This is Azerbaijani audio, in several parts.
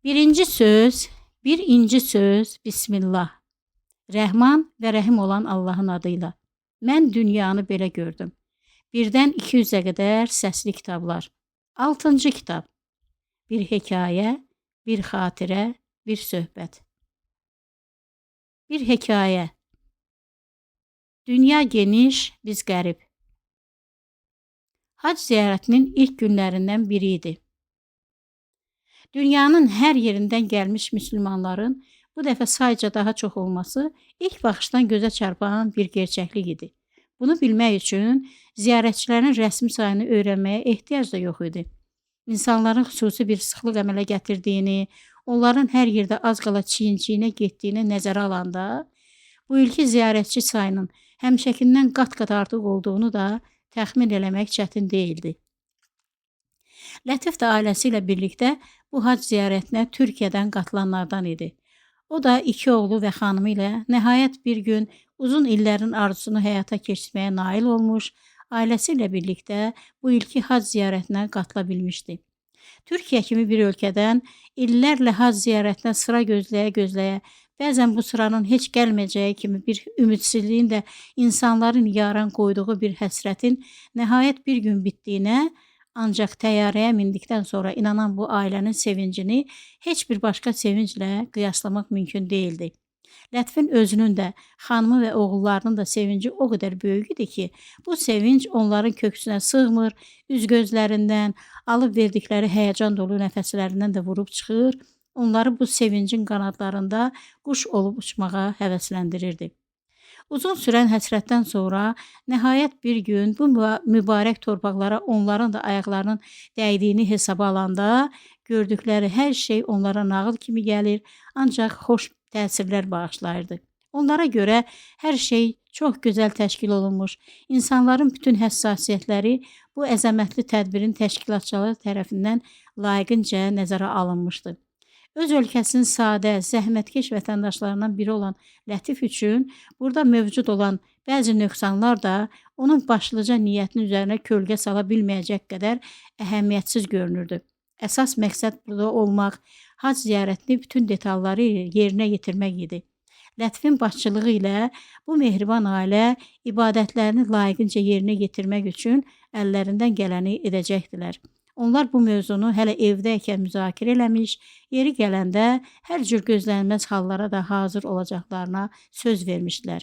Birinci söz, bir inci söz, Bismillah. Rəhman və Rəhim olan Allahın adıyla. Mən dünyanı belə gördüm. Birdən 200-ə qədər səsli kitablar. 6-cı kitab. Bir hekayə, bir xatirə, bir söhbət. Bir hekayə. Dünya geniş, biz qərib. Hac ziyarətinin ilk günlərindən biri idi. Dünyanın hər yerindən gəlmiş müsəlmanların bu dəfə sayca daha çox olması ilk baxışdan gözə çarpan bir gerçəklik idi. Bunu bilmək üçün ziyarətçilərin rəsmi sayını öyrənməyə ehtiyac da yox idi. İnsanların xüsusi bir sıxlıq əmələ gətirdiyini, onların hər yerdə az qala çiyin-çiyinə getdiyini nəzərə alanda, bu ilki ziyarətçi sayının həmişəkindən qat-qat artıq olduğunu da təxmin eləmək çətin deyildi. Lətif də ailəsi ilə birlikdə bu hac ziyarətinə Türkiyədən qatılanlardan idi. O da 2 oğlu və xanımı ilə nəhayət bir gün uzun illərin arzusunu həyata keçirməyə nail olmuş, ailəsi ilə birlikdə bu ilki hac ziyarətinə qatıla bilmişdi. Türkiyə kimi bir ölkədən illərlə hac ziyarətinə sıra gözləyə-gözləyə, bəzən bu sıranın heç gəlməyəcəyi kimi bir ümidsizliyin də insanların yaran qoyduğu bir həsrətin nəhayət bir gün bitdiyinə, ancaq təyyarəyə mindikdən sonra inanan bu ailənin sevincini heç bir başqa sevinclə qiyaslamaq mümkün deyildi. Lətifin özünün də, xanımı və oğullarının da sevinci o qədər böyük idi ki, bu sevinc onların köksünə sığmır, üz-gözlərindən, alıb verdikləri həyəcan dolu nəfəslərindən də vurub çıxır, onları bu sevincin qanadlarında quş olub uçmağa həvəsləndirirdi. Uzun sürən həsrətdən sonra nəhayət bir gün bu mübarək torpaqlara onların da ayaqlarının dəydiyini hesaba alanda gördükləri hər şey onlara nağıl kimi gəlir, ancaq xoş təsirlər bağışlayırdı. Onlara görə hər şey çox gözəl təşkil olunmuş, insanların bütün həssasiyyətləri bu əzəmətli tədbirin təşkilatçıları tərəfindən layiqincə nəzərə alınmışdı. Öz ölkəsinin sadə, zəhmətkeş vətəndaşlarından biri olan Lətif üçün burada mövcud olan bəzi nöqsanlar da onun başlıca niyyətinin üzərinə kölgə sala bilməyəcək qədər əhəmiyyətsiz görünürdü. Əsas məqsəd burada olmaq, hac ziyarətini bütün detalları yerinə yetirmək idi. Lətifin başçılığı ilə bu mehriban ailə ibadətlərini layiqincə yerinə yetirmək üçün əllərindən gələni edəcəkdilər. Onlar bu mövzunu hələ evdəykən müzakirə eləmiş, yeri gələndə hər cür gözlənilməz hallara da hazır olacaqlarına söz vermişdilər.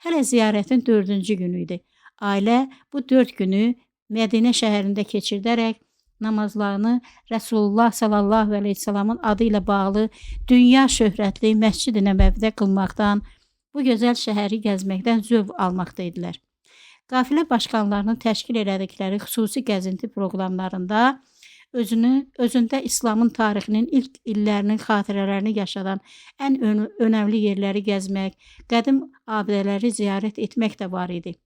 Hələ ziyarətin 4-cü günü idi. Ailə bu 4 günü Mədinə şəhərində keçirdərək namazlarını Rəsulullah sallallahu əleyhi və səlləmin adı ilə bağlı dünya şöhrətli Məscid-i Nəbəvidə qılmaqdan, bu gözəl şəhəri gəzməkdən zövq almaqda idilər. Qafilə başqanlarının təşkil elədikləri xüsusi gəzinti proqramlarında özündə İslamın tarixinin ilk illərinin xatirələrini yaşadan ən önəmli yerləri gəzmək, qədim abidələri ziyarət etmək də var idi.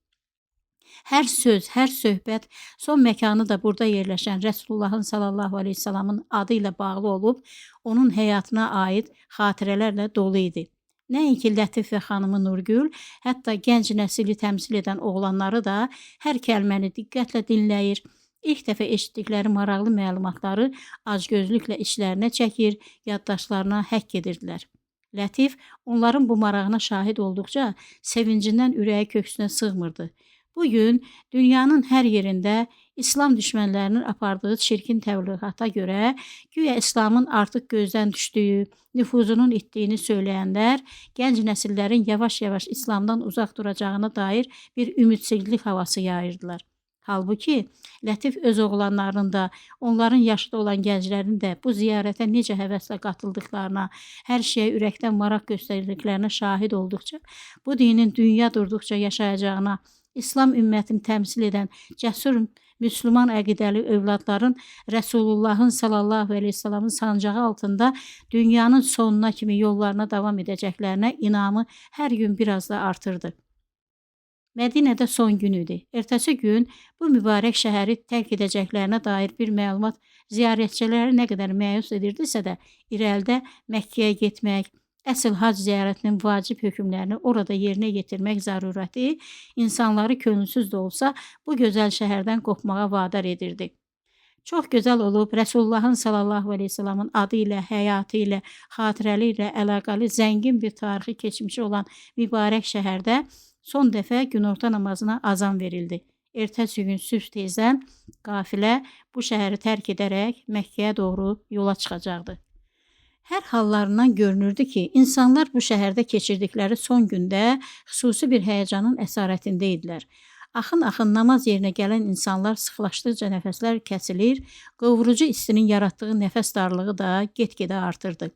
Hər söz, hər söhbət, son məkanı da burada yerləşən Rəsulullahın sallallahu əleyhi və səlləmin adı ilə bağlı olub, onun həyatına aid xatirələrlə dolu idi. Nəinki Lətif və xanımı Nurgül, hətta gənc nəsili təmsil edən oğlanları da hər kəlməni diqqətlə dinləyir, ilk dəfə eşitdikləri maraqlı məlumatları acgözlüklə işlərinə çəkir, yaddaşlarına həkk edirdilər. Lətif onların bu marağına şahid olduqca sevincindən ürəyi köksünə sığmırdı. Bugün dünyanın hər yerində İslam düşmənlərinin apardığı çirkin təbliğata görə güya İslamın artıq gözdən düşdüyü, nüfuzunun itdiyini söyləyənlər gənc nəsillərin yavaş-yavaş İslamdan uzaq duracağına dair bir ümidsizlik havası yayırdılar. Halbuki Lətif öz oğlanlarının da, onların yaşında olan gənclərin də bu ziyarətə necə həvəslə qatıldıqlarına, hər şeyə ürəkdən maraq göstərdiklərinə şahid olduqca, bu dinin dünya durduqca yaşayacağına, İslam ümmətini təmsil edən cəsur müsəlman əqidəli övladların Rəsulullahın sallallahu əleyhi və səlləmin sancağı altında dünyanın sonuna kimi yollarına davam edəcəklərinə inamı hər gün biraz da artırdı. Mədinədə son gün idi. Ertəsi gün bu mübarək şəhəri tərk edəcəklərinə dair bir məlumat ziyarətçiləri nə qədər məyus edirdisə də, irəlidə Məkkəyə getmək, əsl hac ziyarətinin vacib hökmlərini orada yerinə yetirmək zərurəti insanları könülsüz də olsa bu gözəl şəhərdən qopmağa vadar edirdi. Çox gözəl olub, Rəsulullahın sallallahu əleyhi və səlləmin adı ilə, həyatı ilə, xatirəli ilə əlaqəli zəngin bir tarixi keçmişi olan mübarək şəhərdə son dəfə günorta namazına azan verildi. Ertəsi gün sübh tezdən qafilə bu şəhəri tərk edərək Məkkəyə doğru yola çıxacaqdı. Hər hallarından görünürdü ki, insanlar bu şəhərdə keçirdikləri son gündə xüsusi bir həyəcanın əsarətində idilər. Axın-axın namaz yerinə gələn insanlar sıxlaşdıqca nəfəslər kəsilir, qıvrıcı istinin yaratdığı nəfəs darlığı da get-gedə artırdı.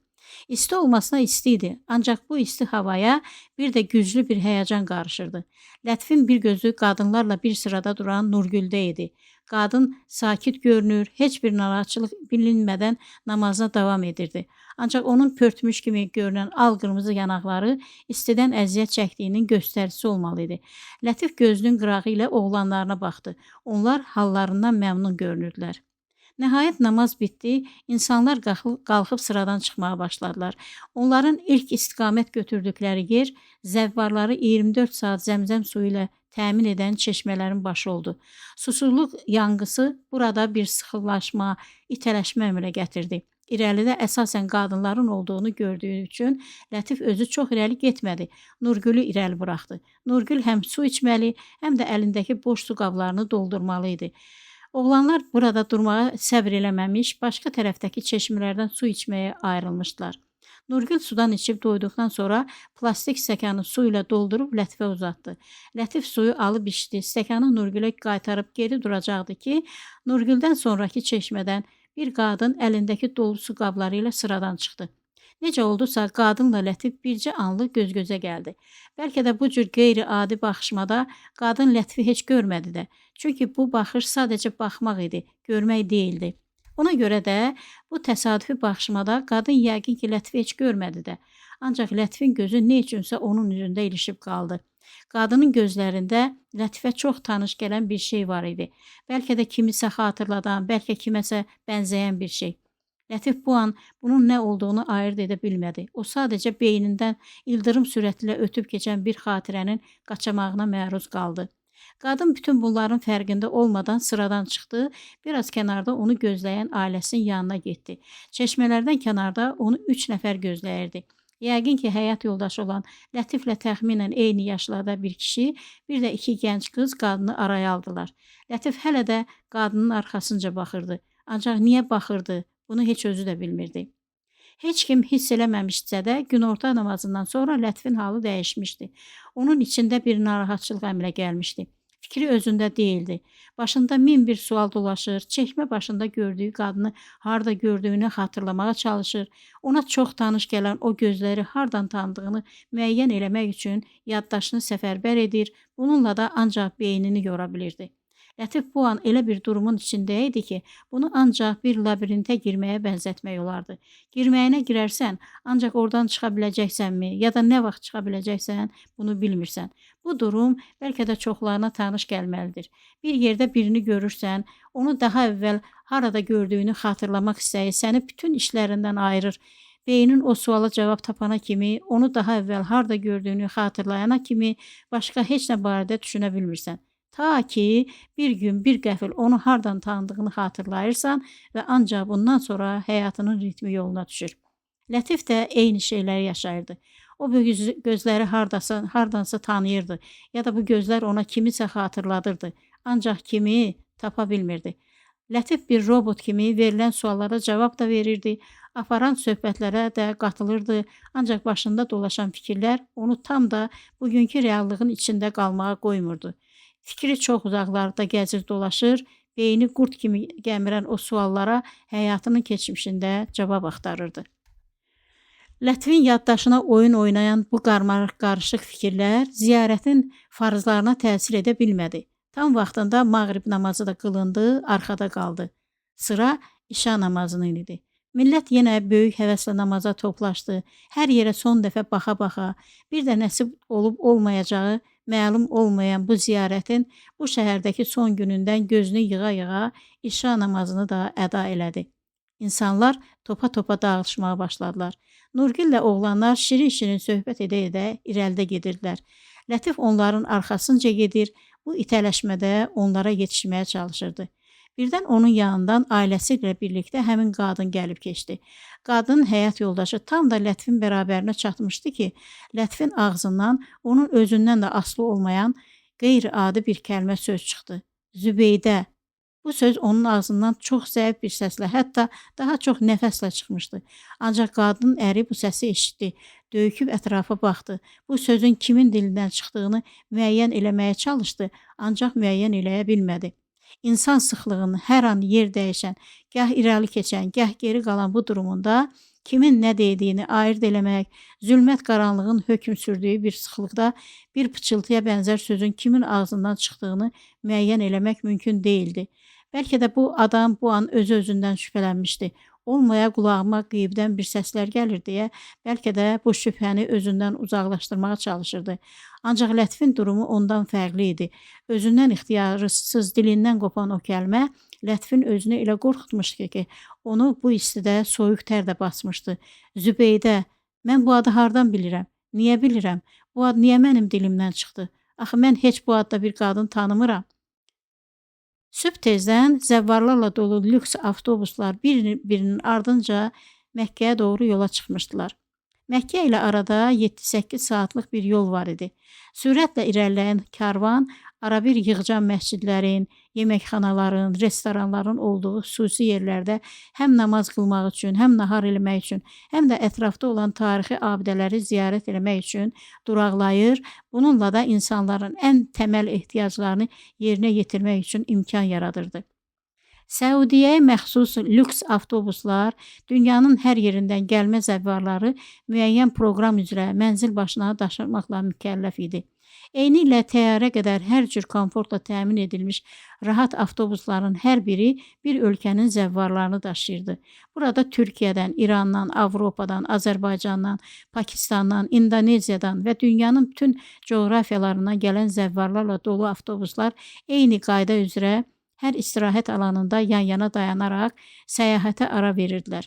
İsti olmasına isti idi, ancaq bu isti havaya bir də güclü bir həyəcan qarışırdı. Lətifin bir gözü qadınlarla bir sırada duran Nurgüldə idi. Qadın sakit görünür, heç bir narahatçılıq bilinmədən namazına davam edirdi. Ancaq onun pörtmüş kimi görünən al-qırmızı yanaqları istidən əziyyət çəkdiyinin göstəricisi olmalı idi. Lətif gözünün qırağı ilə oğlanlarına baxdı. Onlar hallarından məmnun görünürdülər. Nəhayət namaz bitdi, insanlar qalxıb sıradan çıxmağa başladılar. Onların ilk istiqamət götürdükləri yer zəvvarları 24 saat zəmzəm suyu ilə təmin edən çeşmələrin başı oldu. Susuzluq yanğısı burada bir sıxılaşma, itələşmə əmələ gətirdi. İrəlidə əsasən qadınların olduğunu gördüyü üçün Lətif özü çox irəli getmədi. Nurgülü irəli buraxdı. Nurgül həm su içməli, həm də əlindəki boş su qablarını doldurmalı idi. Oğlanlar burada durmağa səbr eləməmiş, başqa tərəfdəki çeşmələrdən su içməyə ayrılmışdılar. Nurgül sudan içib doyduqdan sonra plastik stəkanı su ilə doldurub Lətifə uzatdı. Lətif suyu alıb içdi, stəkanı Nurgülə qaytarıb geri duracaqdı ki, Nurgüldən sonraki çeşmədən bir qadın əlindəki dolu su qabları ilə sıradan çıxdı. Necə oldusa, qadınla Lətif bircə anlı göz-gözə gəldi. Bəlkə də bu cür qeyri-adi baxışmada qadın Lətifi heç görmədi də. Çünki bu baxış sadəcə baxmaq idi, görmək deyildi. Ona görə də bu təsadüfi baxışmada qadın yəqin ki, Lətifi heç görmədi də. Ancaq Lətifin gözü nə üçünsə onun üzündə ilişib qaldı. Qadının gözlərində Lətifə çox tanış gələn bir şey var idi. Bəlkə də kimisə xatırladan, bəlkə kiməsə bənzəyən bir şey. Lətif bu an bunun nə olduğunu ayırd edə bilmədi. O sadəcə beynindən ildırım sürəti ilə ötüb keçən bir xatirənin qaçamağına məruz qaldı. Qadın bütün bunların fərqində olmadan sıradan çıxdı, biraz kənarda onu gözləyən ailəsinin yanına getdi. Çeşmələrdən kənarda onu 3 nəfər gözləyirdi. Yəqin ki, həyat yoldaşı olan Lətiflə təxminən eyni yaşlarda bir kişi, bir də 2 gənc qız qadını araya aldılar. Lətif hələ də qadının arxasınca baxırdı. Ancaq niyə baxırdı? Bunu heç özü də bilmirdi. Heç kim hiss eləməmişsə də günorta namazından sonra Lətifin halı dəyişmişdi. Onun içində bir narahatçılıq əmələ gəlmişdi. Fikri özündə deyildi. Başında min bir sual dolaşır, çəkmə başında gördüyü qadını harda gördüyünü xatırlamağa çalışır. Ona çox tanış gələn o gözləri hardan tanıdığını müəyyən eləmək üçün yaddaşını səfərbər edir, bununla da ancaq beynini yora bilirdi. Lətif bu an elə bir durumun içində idi ki, bunu ancaq bir labirintə girməyə bənzətmək olardı. Girməyinə girərsən, ancaq oradan çıxa biləcəksənmi, ya da nə vaxt çıxa biləcəksən, bunu bilmirsən. Bu durum bəlkə də çoxlarına tanış gəlməlidir. Bir yerdə birini görürsən, onu daha əvvəl harada gördüyünü xatırlamaq istəyi səni bütün işlərindən ayırır. Beynin o suala cavab tapana kimi, onu daha əvvəl harada gördüyünü xatırlayana kimi başqa heç nə barədə düşünə bilmirsən. Ta ki, bir gün bir qəfil onu hardan tanıdığını xatırlayırsan və ancaq bundan sonra həyatının ritmi yoluna düşür. Lətif də eyni şeyləri yaşayırdı. O gözləri hardansa tanıyırdı ya da bu gözlər ona kimisə xatırladırdı. Ancaq kimi tapa bilmirdi. Lətif bir robot kimi verilən suallara cavab da verirdi, aparan söhbətlərə də qatılırdı, ancaq başında dolaşan fikirlər onu tam da bugünkü reallığın içində qalmağa qoymurdu. Fikri çox uzaqlarda gəzir dolaşır, beyni qurd kimi gəmirən o suallara həyatının keçmişində cavab axtarırdı. Lətifin yaddaşına oyun oynayan bu qarışıq fikirlər ziyarətin farzlarına təsir edə bilmədi. Tam vaxtında mağrib namazı da qılındı, arxada qaldı. Sıra işa namazının idi. Millət yenə böyük həvəslə namaza toplaşdı. Hər yerə son dəfə baxa-baxa, bir də nəsib olub olmayacağı məlum olmayan bu ziyarətin bu şəhərdəki son günündən gözünü yığa-yığa işa namazını da əda elədi. İnsanlar topa-topa dağılışmağa başladılar. Nurgüllə oğlanlar şirin-şirin söhbət edə-edə irəlidə gedirdilər. Lətif onların arxasınca gedir, bu itələşmədə onlara yetişməyə çalışırdı. Birdən onun yanından ailəsi ilə birlikdə həmin qadın gəlib keçdi. Qadının həyat yoldaşı tam da Lətifin bərabərinə çatmışdı ki, Lətifin ağzından onun özündən də asılı olmayan qeyri-adi bir kəlmə söz çıxdı. Zübeydə. Bu söz onun ağzından çox zəif bir səslə, hətta daha çox nəfəslə çıxmışdı. Ancaq qadının əri bu səsi eşitdi, döyüküb ətrafa baxdı. Bu sözün kimin dilindən çıxdığını müəyyən eləməyə çalışdı, ancaq müəyyən eləyə bilmədi. İnsan sıxlığının hər an yer dəyişən, gah irəli keçən, gah geri qalan bu durumunda kimin nə dediyini ayırd eləmək, zülmət qaranlığın hökm sürdüyü bir sıxlıqda bir pıçıltıya bənzər sözün kimin ağzından çıxdığını müəyyən eləmək mümkün değildi. Bəlkə də bu adam bu an özü-özündən şübhələnmişdi. Olmaya qulağıma qeybdən bir səslər gəlir deyə bəlkə də bu şübhəni özündən uzaqlaşdırmağa çalışırdı. Ancaq Lətifin durumu ondan fərqli idi. Özündən ixtiyarsız dilindən qopan o kəlmə Lətifin özünü elə qorxutmuşdu ki, onu bu istidə soyuq tər də basmışdı. Zübeydə, mən bu adı hardan bilirəm? Niyə bilirəm? Bu ad niyə mənim dilimdən çıxdı? Axı mən heç bu adda bir qadın tanımıram. Sübh tezdən zəvvarlarla dolu lüks avtobuslar bir-birinin ardınca Məkkəyə doğru yola çıxmışdılar. Məkkə ilə arada 7-8 saatlıq bir yol var idi. Sürətlə irəliləyən karvan arabir yığcam məscidlərin, yeməkxanaların, restoranların olduğu xüsusi yerlərdə həm namaz qılmaq üçün, həm nahar eləmək üçün, həm də ətrafda olan tarixi abidələri ziyarət eləmək üçün duraqlayır. Bununla da insanların ən təməl ehtiyaclarını yerinə yetirmək üçün imkan yaradırdı. Səudiyyəyə məxsus lüks avtobuslar dünyanın hər yerindən gəlmə zəvvarları müəyyən proqram üzrə mənzil başına daşımaqla mükəlləf idi. Eynilə təyyarə qədər hər cür komfortla təmin edilmiş rahat avtobusların hər biri bir ölkənin zəvvarlarını daşıyırdı. Burada Türkiyədən, İrandan, Avropadan, Azərbaycandan, Pakistandan, İndoneziyadan və dünyanın bütün coğrafiyalarından gələn zəvvarlarla dolu avtobuslar eyni qayda üzrə hər istirahət alanında yan-yana dayanaraq səyahətə ara verirdilər.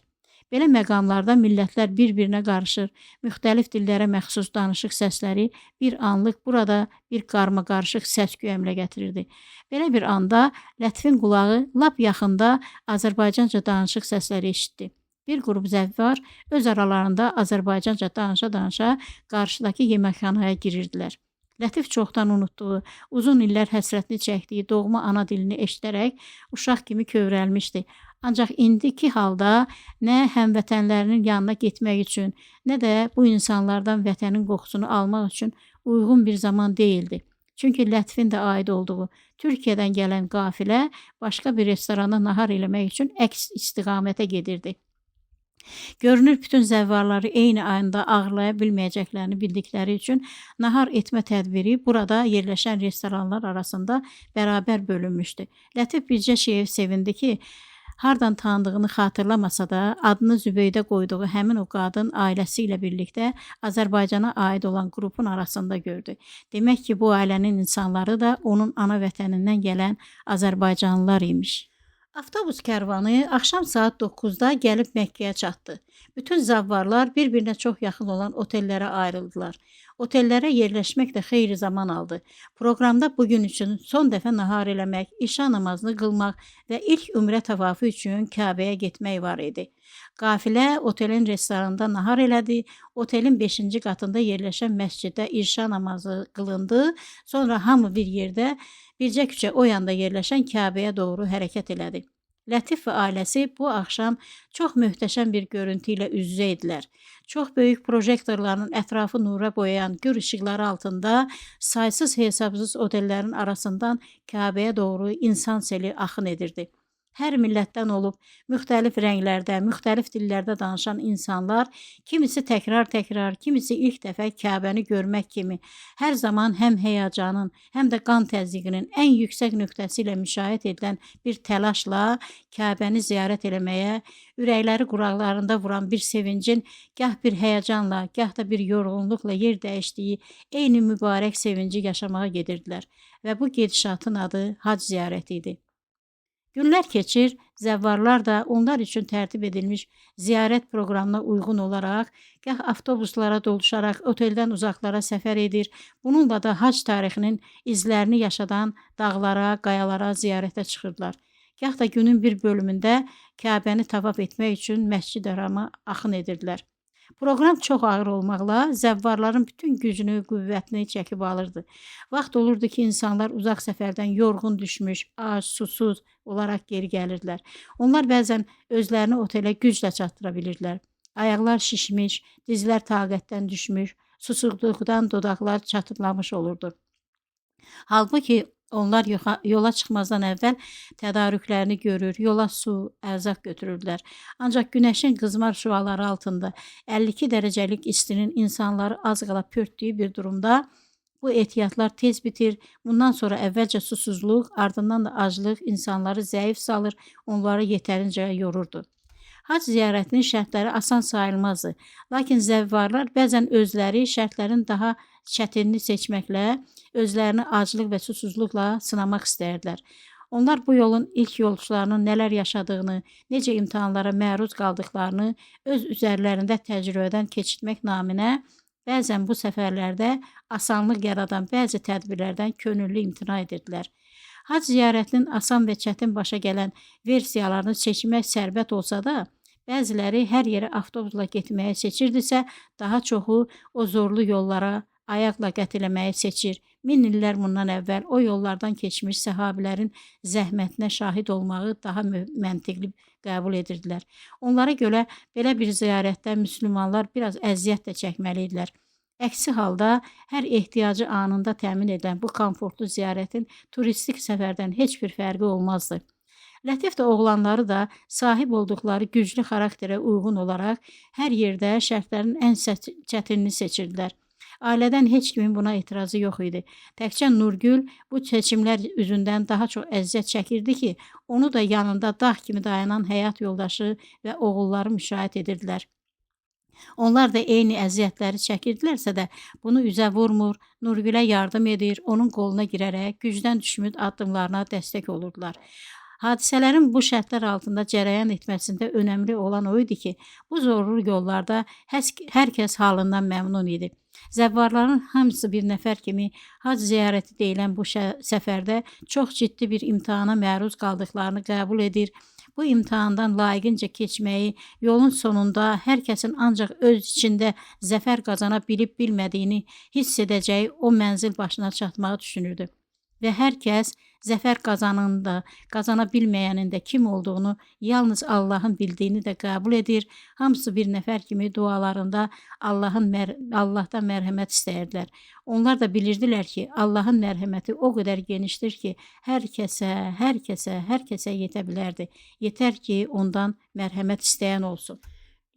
Belə məqamlarda millətlər bir-birinə qarışır, müxtəlif dillərə məxsus danışıq səsləri bir anlıq burada bir qarma-qarışıq səs güyəmlə gətirirdi. Belə bir anda Lətifin qulağı lap yaxında Azərbaycanca danışıq səsləri eşitdi. Bir qrup zəvvar öz aralarında Azərbaycanca danışa-danışa qarşıdakı yeməkxanaya girirdilər. Lətif çoxdan unutduğu, uzun illər həsrətini çəkdiyi doğma ana dilini eşidərək uşaq kimi kövrəlmişdi. Ancaq indiki halda nə həmvətənlərinin yanına getmək üçün, nə də bu insanlardan vətənin qoxusunu almaq üçün uyğun bir zaman değildi. Çünki Lətifin də aid olduğu Türkiyədən gələn qafilə başqa bir restoranda nahar eləmək üçün əks istiqamətə gedirdi. Görünür, bütün zəvvarları eyni anda ağırlaya bilməyəcəklərini bildikləri üçün nahar etmə tədbiri burada yerləşən restoranlar arasında bərabər bölünmüşdü. Lətif bircə şeyə sevindi ki, hardan tanıdığını xatırlamasa da adını Zübeydə qoyduğu həmin o qadın ailəsi ilə birlikdə Azərbaycana aid olan qrupun arasında gördü. Demək ki, bu ailənin insanları da onun ana vətənindən gələn Azərbaycanlılar imiş. Avtobus kərvanı axşam saat 9-da gəlib Məkkəyə çatdı. Bütün zəvvarlar bir-birinə çox yaxın olan otellərə ayrıldılar. Otellərə yerləşmək də xeyli zaman aldı. Proqramda bugün üçün son dəfə nahar eləmək, işa namazını qılmaq və ilk ümrə təvafı üçün Kəbəyə getmək var idi. Qafilə otelin restoranında nahar elədi, otelin 5-ci qatında yerləşən məsciddə işa namazı qılındı, sonra hamı bir yerdə bircə küçə o yanda yerləşən Kəbəyə doğru hərəkət elədi. Lətif və ailəsi bu axşam çox möhtəşəm bir görüntü ilə üz-üzə idilər. Çox böyük projektorların ətrafı nura boyayan gür işıqları altında saysız hesabsız otellərin arasından Kəbəyə doğru insan seli axın edirdi. Hər millətdən olub, müxtəlif rənglərdə, müxtəlif dillərdə danışan insanlar, kimisi təkrar-təkrar, kimisi ilk dəfə Kəbəni görmək kimi, hər zaman həm həyəcanın, həm də qan təzyiqinin ən yüksək nöqtəsi ilə müşahidə edilən bir təlaşla Kəbəni ziyarət eləməyə, ürəkləri quraqlarında vuran bir sevincin, gah bir həyəcanla, gah da bir yorğunluqla yer dəyişdiyi eyni mübarək sevinci yaşamağa gedirdilər və bu gedişatın adı hac ziyarəti idi. Günlər keçir, zəvvarlar da onlar üçün tərtib edilmiş ziyarət proqramına uyğun olaraq, gah avtobuslara doluşaraq oteldən uzaqlara səfər edir, bununla da hac tarixinin izlərini yaşadan dağlara, qayalara ziyarətə çıxırdılar. gah da günün bir bölümündə Kəbəni tavaf etmək üçün Məscid-i-Hərama axın edirdilər. Proqram çox ağır olmaqla zəvvarların bütün gücünü, qüvvətini çəkib alırdı. Vaxt olurdu ki, insanlar uzaq səfərdən yorğun düşmüş, ac, susuz olaraq geri gəlirdilər. Onlar bəzən özlərini otelə güclə çatdıra bilirdilər. Ayaqlar şişmiş, dizlər taqətdən düşmüş, susuzluqdan dodaqlar çatırlamış olurdu. Halbuki onlar yola çıxmazdan əvvəl tədarüklərini görür, yola su, ərzaq götürürdülər. Ancaq günəşin qızmar şüaları altında 52 dərəcəlik istinin insanları az qala pörtdüyü bir durumda bu ehtiyatlar tez bitir. Bundan sonra əvvəlcə susuzluq, ardından da aclıq insanları zəif salır, onları yetərincə yorurdu. Hac ziyarətinin şərtləri asan sayılmazdı. Lakin zəvvarlar bəzən özləri şərtlərin daha çətinini seçməklə, özlərini aclıq və susuzluqla sınamaq istəyirdilər. Onlar bu yolun ilk yolçularının nələr yaşadığını, necə imtahanlara məruz qaldıqlarını öz üzərlərində təcrübədən keçirtmək naminə bəzən bu səfərlərdə asanlıq yaradan bəzi tədbirlərdən könüllü imtina edirdilər. Hac ziyarətinin asan və çətin başa gələn versiyalarını seçmək sərbəst olsa da, bəziləri hər yerə avtobusla getməyi seçirdisə, daha çoxu o zorlu yollara ayaqla qət eləməyi seçir. 1000 illər bundan əvvəl o yollardan keçmiş səhabilərin zəhmətinə şahid olmağı daha məntiqli qəbul edirdilər. Onlara görə belə bir ziyarətdə müsəlmanlar biraz əziyyət də çəkməli idilər. Əksi halda hər ehtiyacı anında təmin edən bu komfortlu ziyarətin turistik səfərdən heç bir fərqi olmazdı. Lətif də oğlanları da sahib olduqları güclü xarakterə uyğun olaraq hər yerdə şərtlərin ən çətinini seçirdilər. Ailədən heç kimin buna etirazı yox idi. Təkcə Nurgül bu seçimlər üzündən daha çox əziyyət çəkirdi ki, onu da yanında dağ kimi dayanan həyat yoldaşı və oğulları müşahidə edirdilər. Onlar da eyni əziyyətləri çəkirdilərsə də bunu üzə vurmur, Nurgülə yardım edir, onun qoluna girərək gücdən düşmüş addımlarına dəstək olurdular. Hadisələrin bu şərtlər altında cərəyan etməsində önəmli olan o idi ki, bu zorlu yollarda hər kəs halından məmnun idi. Zəvvarların hamısı bir nəfər kimi hac ziyarəti deyilən bu səfərdə çox ciddi bir imtahana məruz qaldıqlarını qəbul edir. Bu imtahandan layiqincə keçməyi, yolun sonunda hər kəsin ancaq öz içində zəfər qazana bilib-bilmədiyini hiss edəcəyi o mənzil başına çatmağı düşünürdü. Və hər kəs zəfər qazananın da, qazana bilməyənin də kim olduğunu yalnız Allahın bildiyini də qəbul edir. Hamısı bir nəfər kimi dualarında Allahdan mərhəmət istəyirdilər. Onlar da bilirdilər ki, Allahın mərhəməti o qədər genişdir ki, hər kəsə yetə bilərdi. Yetər ki, ondan mərhəmət istəyən olsun.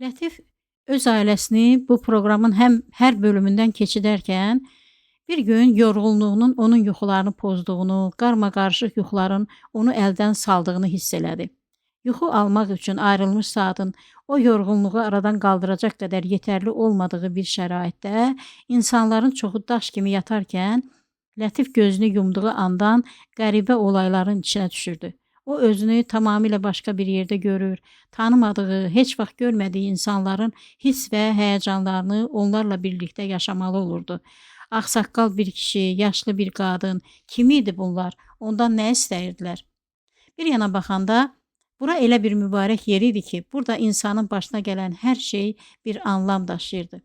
Lətif öz ailəsini bu proqramın hər bölümündən keçidərkən bir gün yorğunluğunun onun yuxularını pozduğunu, qarmaqarışıq yuxuların onu əldən saldığını hiss elədi. Yuxu almaq üçün ayrılmış saatın o yorğunluğu aradan qaldıracaq qədər yetərli olmadığı bir şəraitdə insanların çoxu daş kimi yatarkən Lətif gözünü yumduğu andan qəribə olayların içinə düşürdü. O özünü tamamilə başqa bir yerdə görür, tanımadığı, heç vaxt görmədiyi insanların hiss və həyəcanlarını onlarla birlikdə yaşamalı olurdu. Ağsaqqal bir kişi, yaşlı bir qadın, kim idi bunlar? Ondan nə istəyirdilər? Bir yana baxanda, bura elə bir mübarək yer idi ki, burada insanın başına gələn hər şey bir anlam daşıyırdı.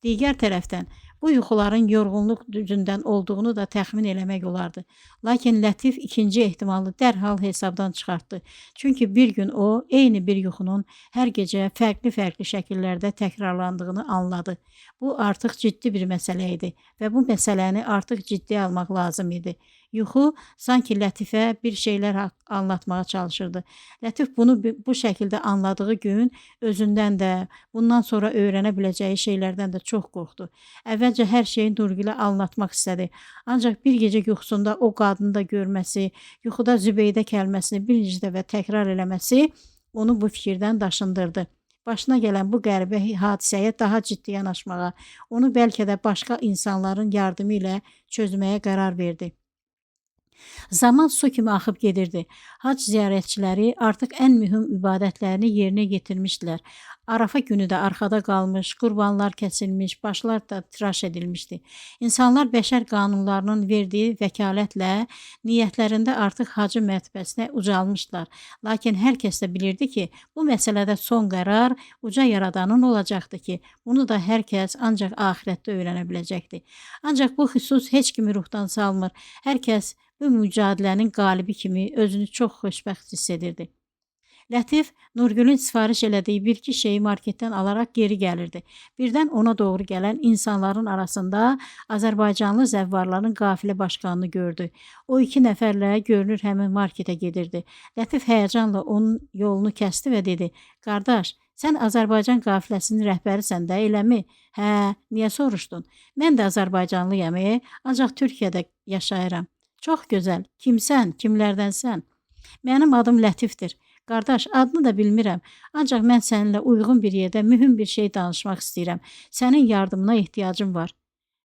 Digər tərəfdən, bu yuxuların yorğunluq düzündən olduğunu da təxmin eləmək olardı. Lakin Lətif ikinci ehtimalı dərhal hesabdan çıxartdı. Çünki bir gün o, eyni bir yuxunun hər gecə fərqli şəkillərdə təkrarlandığını anladı. Bu artıq ciddi bir məsələ idi və bu məsələni artıq ciddiyə almaq lazım idi. Yuxu sanki Lətifə bir şeylər anlatmağa çalışırdı. Lətif bunu bu şəkildə anladığı gün özündən də, bundan sonra öyrənə biləcəyi şeylərdən də çox qorxdu. Əvvəlcə hər şeyi Nurgülə anlatmaq istədi. Ancaq bir gecə yuxusunda o qadını da görməsi, yuxuda Zübeydə kəlməsini bir neçə dəfə təkrar eləməsi onu bu fikirdən daşındırdı. Başına gələn bu qəribə hadisəyə daha ciddi yanaşmağa, onu bəlkə də başqa insanların yardımı ilə çözməyə qərar verdi. Zaman su kimi axıb gedirdi. Hac ziyarətçiləri artıq ən mühüm ibadətlərini yerinə yetirmişdilər. Arafa günü də arxada qalmış, qurbanlar kəsilmiş, başlar da tıraş edilmişdi. İnsanlar bəşər qanunlarının verdiyi vəkalətlə niyyətlərində artıq hacı mərtəbəsinə ucalmışdılar. Lakin hər kəs də bilirdi ki, bu məsələdə son qərar uca yaradanın olacaqdı ki, bunu da hər kəs ancaq axirətdə öyrənə biləcəkdi. Ancaq bu xüsus heç kimi ruhdan salmır. Hər kəs bu mücadilənin qalibi kimi özünü çox xoşbəxt hiss edirdi. Lətif Nurgülün sifariş elədiyi bir-iki şeyi marketdən alaraq geri gəlirdi. Birdən ona doğru gələn insanların arasında Azərbaycanlı zəvvarların qafilə başqanını gördü. O 2 nəfərlə görünür həmin marketə gedirdi. Lətif həyəcanla onun yolunu kəsdi və dedi: "Qardaş, sən Azərbaycan qafiləsinin rəhbərisən də, eləmi?" "Hə, niyə soruşdun?" "Mən də Azərbaycanlıyam, ancaq Türkiyədə yaşayıram." "Çox gözəl. Kimsən? Kimlərdənsən?" "Mənim adım Lətifdir." "Qardaş, adını da bilmirəm. Ancaq mən səninlə uyğun bir yerdə mühüm bir şey danışmaq istəyirəm. Sənin yardımına ehtiyacım var."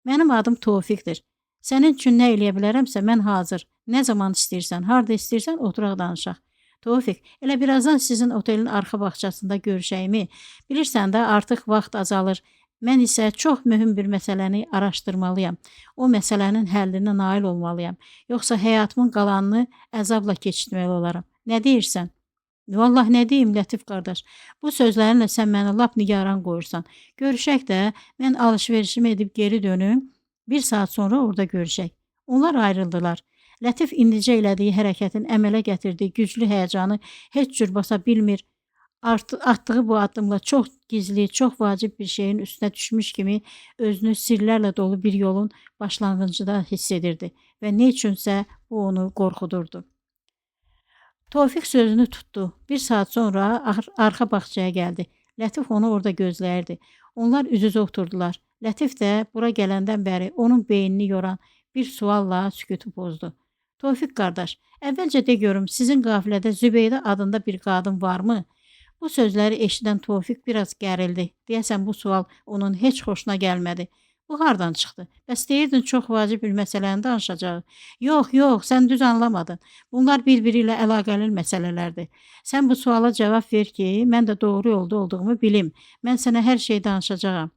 "Mənim adım Tofiqdir. Sənin üçün nə eləyə bilərəmsə mən hazır. Nə zaman istəyirsən, harda istəyirsən oturaq danışaq." "Tofiq, elə birazdan sizin otelin arxa bağçasında görüşəyimi? Bilirsən də artıq vaxt azalır. Mən isə çox mühüm bir məsələni araşdırmalıyam. O məsələnin həllinə nail olmalıyam. Yoxsa həyatımın qalanını əzabla keçirməli olaram. Nə deyirsən?" "Vallah nə deyim Lətif qardaş, bu sözlərinlə sən məni lap nigaran qoyursan. Görüşək də, mən alış-verişimi edib geri dönüm, 1 saat sonra orada görüşək." Onlar ayrıldılar. Lətif indicə elədiyi hərəkətin əmələ gətirdiyi güclü həyəcanı heç cür basa bilmir. Atdığı bu addımla çox gizli, çox vacib bir şeyin üstünə düşmüş kimi özünü sirlərlə dolu bir yolun başlanğıcında hiss edirdi və nə üçünsə bu onu qorxudurdu. Tofiq sözünü tutdu. 1 saat sonra arxa bağçaya gəldi. Lətif onu orada gözləyirdi. Onlar üz-üzə oturdular. Lətif də bura gələndən bəri onun beynini yoran bir sualla sükutu pozdu. "Tofiq qardaş, əvvəlcə de görüm, sizin qafilədə Zübeydə adında bir qadın varmı?" Bu sözləri eşidən Tofiq biraz gərildi. Deyəsən bu sual onun heç xoşuna gəlmədi. "Bu hardan çıxdı? Bəs deyirdin çox vacib bir məsələni danışacaq." "Yox, sən düz anlamadın. Bunlar bir-biri ilə əlaqəli məsələlərdir. Sən bu suala cavab ver ki, mən də doğru yolda olduğumu bilim. Mən sənə hər şeyi danışacağam."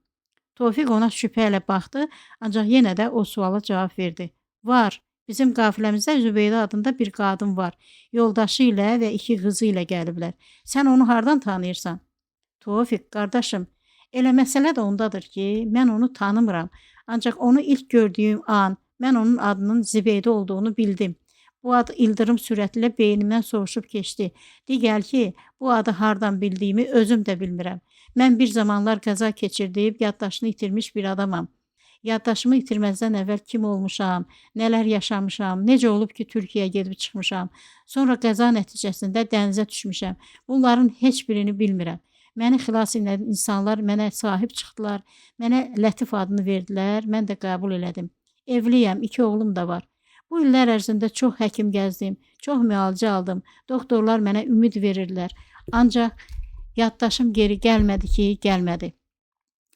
Tofiq ona şübhə ilə baxdı, ancaq yenə də o suala cavab verdi. "Var. Bizim qafiləmizdə Zübeydə adında bir qadın var. Yoldaşı ilə və 2 qızı ilə gəliblər. Sən onu hardan tanıyırsan?" "Tofiq qardaşım, elə məsələ də ondadır ki, mən onu tanımıram. Ancaq onu ilk gördüyüm an mən onun adının Zübeydə olduğunu bildim. Bu ad ildırım sürəti ilə beynimdən sovuşub keçdi. Digər ki, bu adı hardan bildiyimi özüm də bilmirəm. Mən bir zamanlar qəza keçirdib yaddaşını itirmiş bir adamam. Yaddaşımı itirməzdən əvvəl kim olmuşam, nələr yaşamışam, necə olub ki, Türkiyəyə gedib çıxmışam. Sonra qəza nəticəsində dənizə düşmüşəm. Bunların heç birini bilmirəm. Məni xilas edən insanlar mənə sahib çıxdılar. Mənə Lətif adını verdilər, mən də qəbul elədim. Evliyəm, 2 oğlum da var. Bu illər ərzində çox həkim gəzdim, çox müalicə aldım. Doktorlar mənə ümid verirdilər. Ancaq yaddaşım geri gəlmədi ki, gəlmədi.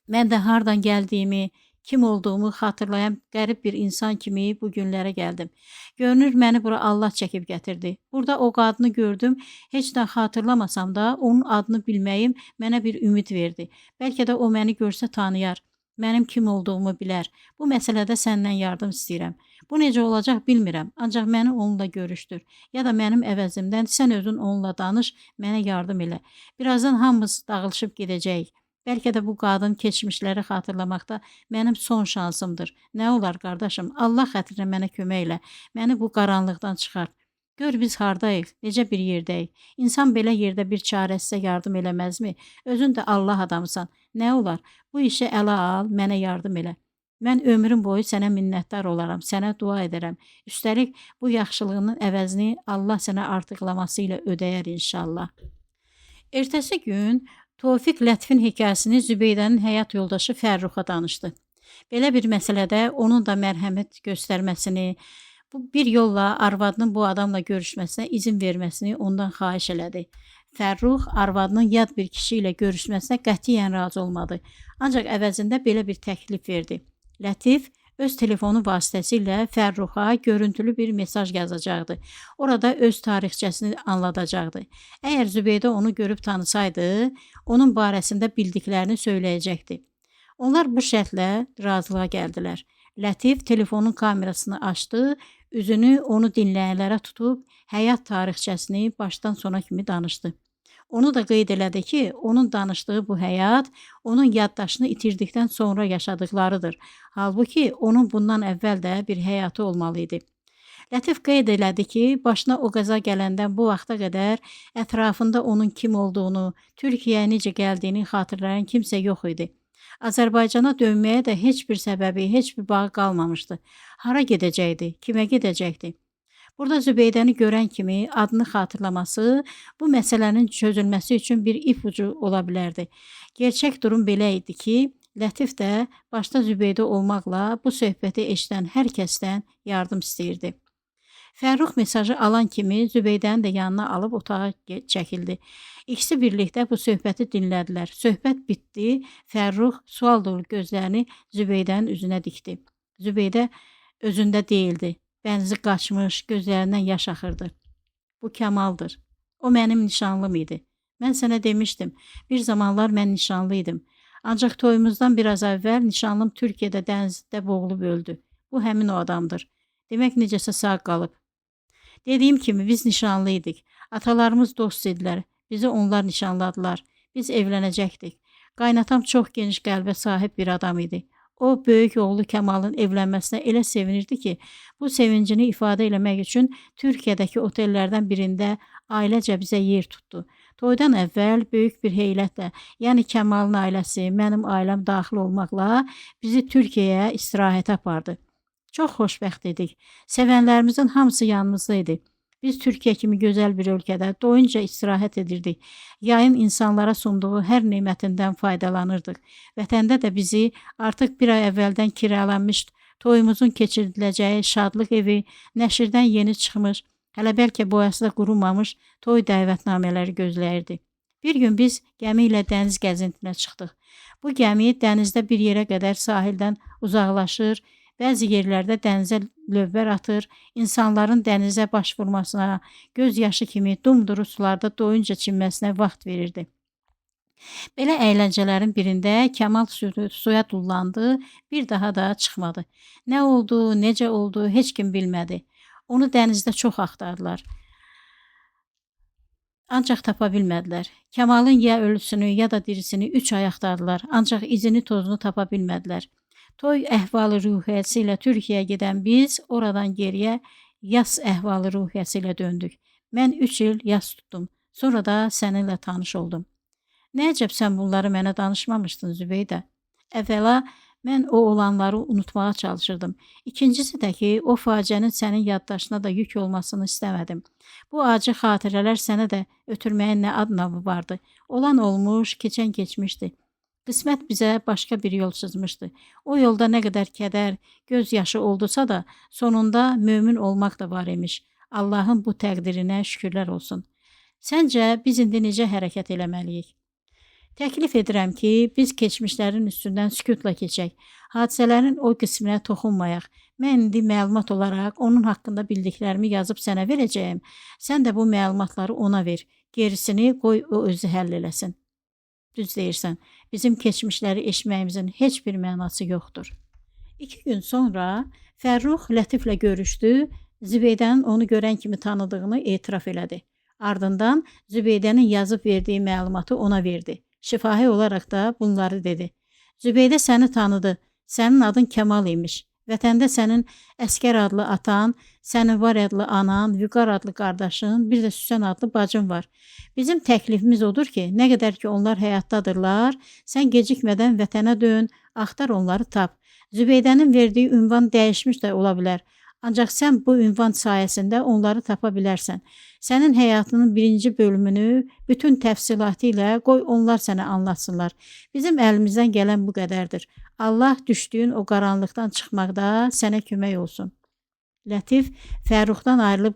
Mən də hardan gəldiyimi, kim olduğumu xatırlayan qərib bir insan kimi bu günlərə gəldim. Görünür məni bura Allah çəkib gətirdi. Burada o qadını gördüm, heç də xatırlamasam da onun adını bilməyim mənə bir ümid verdi. Bəlkə də o məni görsə tanıyar, mənim kim olduğumu bilər. Bu məsələdə səndən yardım istəyirəm. Bu necə olacaq bilmirəm, ancaq məni onunla görüşdür. Ya da mənim əvəzimdən sən özün onunla danış, mənə yardım elə. Birazdan hamımız dağılışıb gedəcəyik. Bəlkə də bu qadın keçmişləri xatırlamaqda mənim son şansımdır. Nə olar qardaşım, Allah xətrinə mənə kömək elə. Məni bu qaranlıqdan çıxart. Gör biz hardayıq, necə bir yerdəyik. İnsan belə yerdə bir çarəsizə yardım eləməzmi? Özün də Allah adamısan. Nə olar? Bu işi ələ al, mənə yardım elə. Mən ömrüm boyu sənə minnətdar olaram, sənə dua edərəm. Üstəlik bu yaxşılığının əvəzini Allah sənə artıqlaması ilə ödəyər inşallah. Ertəsi gün Tofiq Lətifin hekayəsini Zübeydənin həyat yoldaşı Fərruxa danışdı. Belə bir məsələdə onun da mərhəmət göstərməsini, bu bir yolla arvadının bu adamla görüşməsinə izin verməsini ondan xahiş elədi. Fərrux arvadının yad bir kişi ilə görüşməsinə qətiyyən razı olmadı. Ancaq əvəzində belə bir təklif verdi. Lətif öz telefonu vasitəsilə Fərruxa görüntülü bir mesaj yazacaqdı. Orada öz tarixçəsini anladacaqdı. Əgər Zübeydə onu görüb tanısaydı, onun barəsində bildiklərini söyləyəcəkdi. Onlar bu şərtlə razılığa gəldilər. Lətif telefonun kamerasını açdı, üzünü onu dinləyənlərə tutub həyat tarixçəsini başdan sona kimi danışdı. Onu da qeyd elədi ki, onun danışdığı bu həyat onun yaddaşını itirdikdən sonra yaşadıqlarıdır. Halbuki onun bundan əvvəl də bir həyatı olmalı idi. Lətif qeyd elədi ki, başına o qəza gələndən bu vaxta qədər ətrafında onun kim olduğunu, Türkiyəyə necə gəldiyini xatırlayan kimsə yox idi. Azərbaycana dönməyə də heç bir səbəbi, heç bir bağı qalmamışdı. Hara gedəcəkdi, kimə gedəcəkdi? Burada Zübeydəni görən kimi adını xatırlaması bu məsələnin çözülməsi üçün bir ipucu ola bilərdi. Gerçək durum belə idi ki, Lətif də başda Zübeydə olmaqla bu söhbəti eşidən hər kəsdən yardım istəyirdi. Fərrux mesajı alan kimi Zübeydəni də yanına alıb otağa çəkildi. İkisi birlikdə bu söhbəti dinlədilər. Söhbət bitdi. Fərrux sual dolu gözlərini Zübeydənin üzünə dikdi. Zübeydə özündə deyildi. Bənzi qaçmış, gözlərindən yaş axırdı. Bu Kəmaldır. O mənim nişanlım idi. Mən sənə demişdim, bir zamanlar mən nişanlı idim. Ancaq toyumuzdan biraz əvvəl nişanlım Türkiyədə dənizdə boğulub öldü. Bu həmin o adamdır. Demək necəsə sağ qalıb. Dediyim kimi biz nişanlı idik. Atalarımız dost idilər. Bizi onlar nişanladılar. Biz evlənəcəkdik. Qaynatam çox geniş qəlbə sahib bir adam idi. O, böyük oğlu Kəmalın evlənməsinə elə sevinirdi ki, bu sevincini ifadə eləmək üçün Türkiyədəki otellərdən birində ailəcə bizə yer tutdu. Toydan əvvəl böyük bir heylətlə, yəni Kəmalın ailəsi, mənim ailəm daxil olmaqla bizi Türkiyəyə istirahətə apardı. Çox xoşbəxt idik. Sevənlərimizin hamısı yanımızda idi. Biz Türkiyə kimi gözəl bir ölkədə doyunca istirahət edirdik. Yayın insanlara sunduğu hər nemətindən faydalanırdıq. Vətəndə də bizi artıq bir ay əvvəldən kiralanmış, toyumuzun keçiriləcəyi şadlıq evi, nəşirdən yeni çıxmış, hələ bəlkə boyası da qurumamış toy dəvətnamələri gözləyirdi. Bir gün biz gəmi ilə dəniz gəzintinə çıxdıq. Bu gəmi dənizdə bir yerə qədər sahildən uzaqlaşır, bəzi yerlərdə dənizə lövbər atır, insanların dənizə baş vurmasına, göz yaşı kimi dumduru sularda doyunca çimməsinə vaxt verirdi. Belə əyləncələrin birində Kəmal suya tullandı, bir daha da çıxmadı. Nə oldu, necə oldu, heç kim bilmədi. Onu dənizdə çox axtardılar. Ancaq tapa bilmədilər. Kəmalın ya ölüsünü, ya da dirisini 3 ay axtardılar, ancaq izini tozunu tapa bilmədilər. Toy əhvalı ruhiyyəsi ilə Türkiyəyə gedən biz oradan geriyə yas əhvalı ruhiyyəsi ilə döndük. Mən 3 il yas tutdum. Sonra da səninlə tanış oldum. Nə əcəb sən bunları mənə danışmamışdın Zübeydə. Əvvəla mən o olanları unutmağa çalışırdım. İkincisi də ki, o faciənin sənin yaddaşına da yük olmasını istəmədim. Bu acı xatirələr sənə də ötürməyin nə adnavı vardı. Olan olmuş, keçən keçmişdi. Qismət bizə başqa bir yol çizmişdi. O yolda nə qədər kədər, göz yaşı oldusa da, sonunda mömin olmaq da var imiş. Allahın bu təqdirinə şükürlər olsun. Səncə, biz indi necə hərəkət eləməliyik? Təklif edirəm ki, biz keçmişlərin üstündən sükutla keçək. Hadisələrin o qisminə toxunmayaq. Mən indi məlumat olaraq onun haqqında bildiklərimi yazıb sənə verəcəyim. Sən də bu məlumatları ona ver. Gerisini qoy o özü həll eləsin. Düz deyirsən, bizim keçmişləri eşməyimizin heç bir mənası yoxdur. 2 gün sonra Fərrux Lətiflə görüşdü, Zübeydənin onu görən kimi tanıdığını etiraf elədi. Ardından Zübeydənin yazıb verdiyi məlumatı ona verdi. Şifahi olaraq da bunları dedi. Zübeydə səni tanıdı, sənin adın Kəmal imiş. Vətəndə sənin Əskər adlı atan, sənin Var adlı anan, Vüqar adlı qardaşın, bir də Süsən adlı bacın var. Bizim təklifimiz odur ki, nə qədər ki onlar həyatdadırlar, sən gecikmədən vətənə dön, axtar onları tap. Zübeydənin verdiyi ünvan dəyişmiş də ola bilər. Ancaq sən bu ünvan sayəsində onları tapa bilərsən. Sənin həyatının 1-ci bölümünü bütün təfsilatı ilə qoy onlar sənə anlatsınlar. Bizim əlimizdən gələn bu qədərdir. Allah düşdüyün o qaranlıqdan çıxmaqda sənə kömək olsun. Lətif Fərruxdan ayrılıb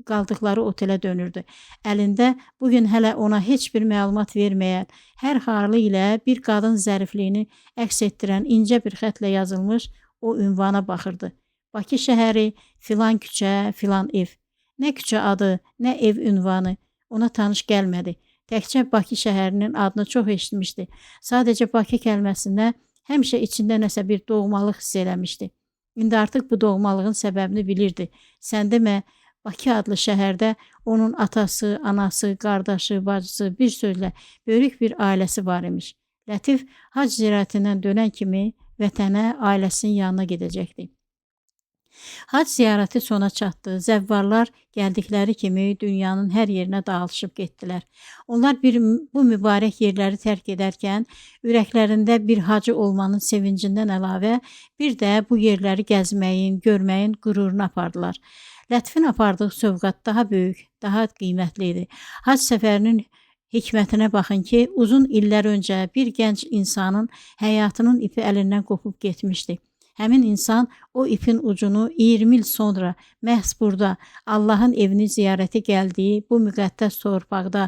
qaldıqları otelə dönürdü. Əlində bugün hələ ona heç bir məlumat verməyən, hər harlı ilə bir qadın zərifliyini əks etdirən incə bir xətlə yazılmış o ünvana baxırdı. Bakı şəhəri, filan küçə, filan ev. Nə küçə adı, nə ev ünvanı ona tanış gəlmədi. Təkcə Bakı şəhərinin adını çox eşitmişdi. Sadəcə Bakı kəlməsində həmişə içində nəsə bir doğmalıq hiss eləmişdi. İndi artıq bu doğmalığın səbəbini bilirdi. Sən demə, Bakı adlı şəhərdə onun atası, anası, qardaşı, bacısı, bir sözlə böyük bir ailəsi var imiş. Lətif hac ziyarətindən dönən kimi vətənə, ailəsinin yanına gedəcəkdi. Hac ziyarəti sona çatdı. Zəvvarlar gəldikləri kimi dünyanın hər yerinə dağılışıb getdilər. Onlar bu mübarək yerləri tərk edərkən ürəklərində bir hacı olmanın sevincindən əlavə bir də bu yerləri gəzməyin, görməyin qürurunu apardılar. Lətifin apardığı sövqat daha böyük, daha qiymətli idi. Hac səfərinin hikmətinə baxın ki, uzun illər öncə bir gənc insanın həyatının ipi əlindən qopub getmişdi. Həmin insan o ipin ucunu 20 il sonra məhz burada Allahın evini ziyarətə gəldiyi bu müqəddəs torpaqda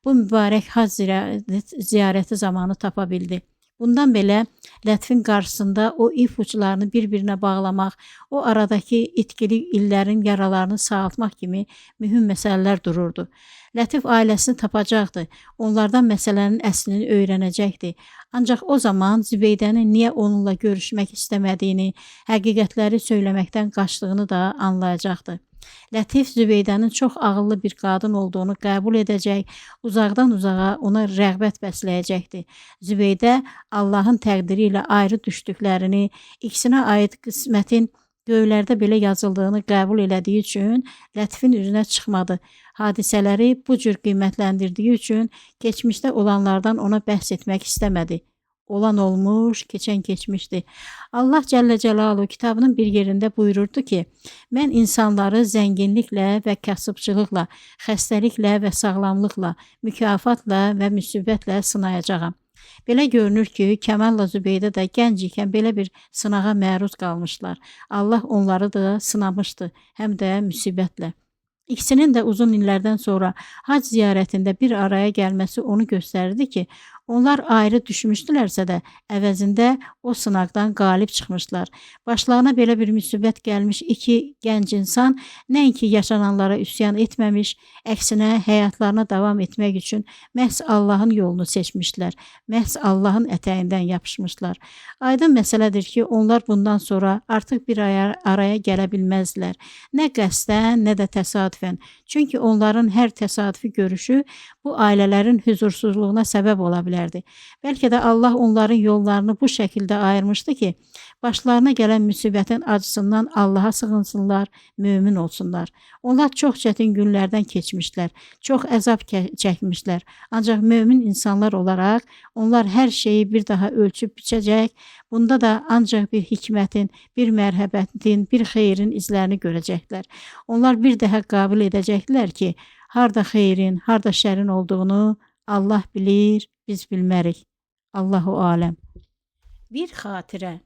bu mübarək hac ziyarəti zamanı tapa bildi. Bundan belə Lətifin qarşısında o ip uçlarını bir-birinə bağlamaq, o aradakı itkili illərin yaralarını sağaltmaq kimi mühüm məsələlər dururdu. Lətif ailəsini tapacaqdı, onlardan məsələnin əslini öyrənəcəkdi. Ancaq o zaman Zübeydənin niyə onunla görüşmək istəmədiyini, həqiqətləri söyləməkdən qaçdığını da anlayacaqdı. Lətif Zübeydənin çox ağıllı bir qadın olduğunu qəbul edəcək, uzaqdan uzağa ona rəğbət bəsləyəcəkdi. Zübeydə Allahın təqdiri ilə ayrı düşdüklərini, ikisinə aid qismətin göylərdə belə yazıldığını qəbul elədiyi üçün Lətifin üzünə çıxmadı. Hadisələri bu cür qiymətləndirdiyi üçün keçmişdə olanlardan ona bəhs etmək istəmədi. Olan olmuş, keçən keçmişdi. Allah Cəllə Cəlaluhu kitabının bir yerində buyururdu ki, mən insanları zənginliklə və kasıbçılıqla, xəstəliklə və sağlamlıqla, mükafatla və müsibətlə sınayacağam. Belə görünür ki, Kəmalla Zübeydə də gənc ikən belə bir sınağa məruz qalmışlar. Allah onları da sınamışdı, həm də müsibətlə. İkisinin də uzun illərdən sonra hac ziyarətində bir araya gəlməsi onu göstərdi ki, onlar ayrı düşmüşdülərsə də əvəzində o sınaqdan qalib çıxmışlar. Başlarına belə bir müsibət gəlmiş iki gənc insan nəinki yaşananlara üsyan etməmiş, əksinə həyatlarına davam etmək üçün məhz Allahın yolunu seçmişlər, məhz Allahın ətəyindən yapışmışlar. Aydın məsələdir ki, onlar bundan sonra artıq bir araya gələ bilməzdilər. Nə qəsdən, nə də təsadüfən. Çünki onların hər təsadüfi görüşü bu ailələrin huzursuzluğuna səbəb ola bilərdi. Bəlkə də Allah onların yollarını bu şəkildə ayırmışdı ki, başlarına gələn müsibətin acısından Allaha sığınsınlar, mömin olsunlar. Onlar çox çətin günlərdən keçmişlər, çox əzab çəkmişlər. Ancaq mömin insanlar olaraq onlar hər şeyi bir daha ölçüb biçəcək, bunda da ancaq bir hikmətin, bir mərhəbətin, bir xeyrin izlərini görəcəklər. Onlar bir daha qəbul edəcəklər ki, harda xeyrin, harda şərin olduğunu Allah bilir, biz bilmərik. Allahu aləm. Bir xatirə.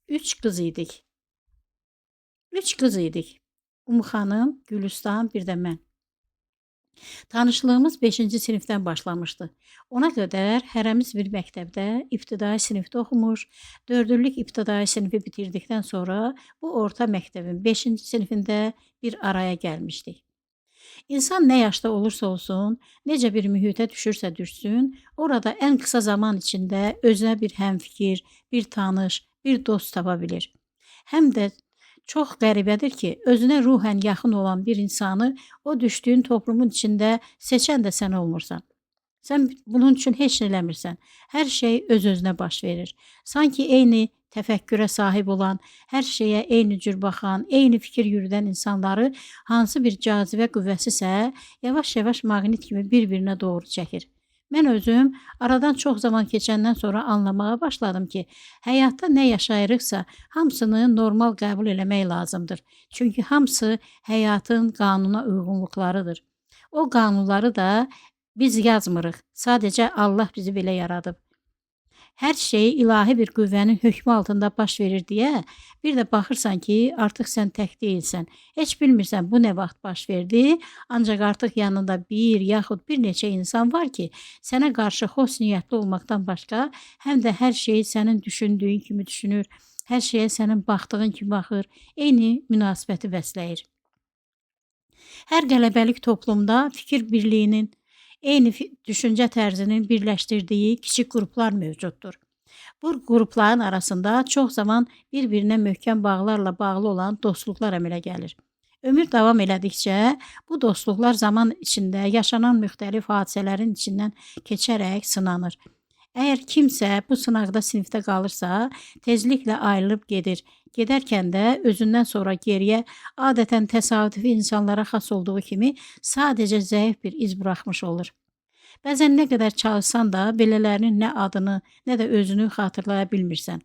3 qız idik. 3 qız idik. Xanım, Gülüstan, bir də mən. Tanışlığımız 5-ci sinifdən başlamışdı. Ona qədər hərəmiz bir məktəbdə, ibtidai sinifdə oxumuş, 4-lük ibtidai sinifi bitirdikdən sonra bu orta məktəbin 5-ci sinifində bir araya gəlmişdik. İnsan nə yaşda olursa olsun, necə bir mühitə düşürsə düşsün, orada ən qısa zaman içində özünə bir həmfikir, bir tanış, bir dost tapa bilir. Həm də çox qəribədir ki, özünə ruhən yaxın olan bir insanı o düşdüyün toplumun içində seçən də sən olmursan. Sən bunun üçün heç nə eləmirsən. Hər şey öz-özünə baş verir. Sanki eyni təfəkkürə sahib olan, hər şeyə eyni cür baxan, eyni fikir yürüdən insanları hansı bir cazibə qüvvəsisə, yavaş-yavaş maqnit kimi bir-birinə doğru çəkir. Mən özüm aradan çox zaman keçəndən sonra anlamağa başladım ki, həyatda nə yaşayırıqsa, hamısını normal qəbul eləmək lazımdır. Çünki hamısı həyatın qanuna uyğunluqlarıdır. O qanunları da biz yazmırıq, sadəcə Allah bizi belə yaradıb. Hər şey ilahi bir qüvvənin hökmü altında baş verir deyə, bir də baxırsan ki, artıq sən tək deyilsən. Heç bilmirsən bu nə vaxt baş verdi, ancaq artıq yanında bir yaxud bir neçə insan var ki, sənə qarşı xoş niyyətli olmaqdan başqa, həm də hər şeyi sənin düşündüyün kimi düşünür, hər şeyə sənin baxdığın kimi baxır, eyni münasibəti bəsləyir. Hər qələbəlik toplumda fikir birliyinin, eyni düşüncə tərzinin birləşdirdiyi kiçik qruplar mövcuddur. Bu qrupların arasında çox zaman bir-birinə möhkəm bağlarla bağlı olan dostluqlar əmələ gəlir. Ömür davam elədikcə bu dostluqlar zaman içində yaşanan müxtəlif hadisələrin içindən keçərək sınanır. Əgər kimsə bu sınaqda sinifdə qalırsa, tezliklə ayrılıb gedir. Gedərkən də özündən sonra geriyə adətən təsadüfi insanlara xas olduğu kimi sadəcə zəif bir iz buraxmış olur. Bəzən nə qədər çalışsan da belələrinin nə adını, nə də özünü xatırlaya bilmirsən.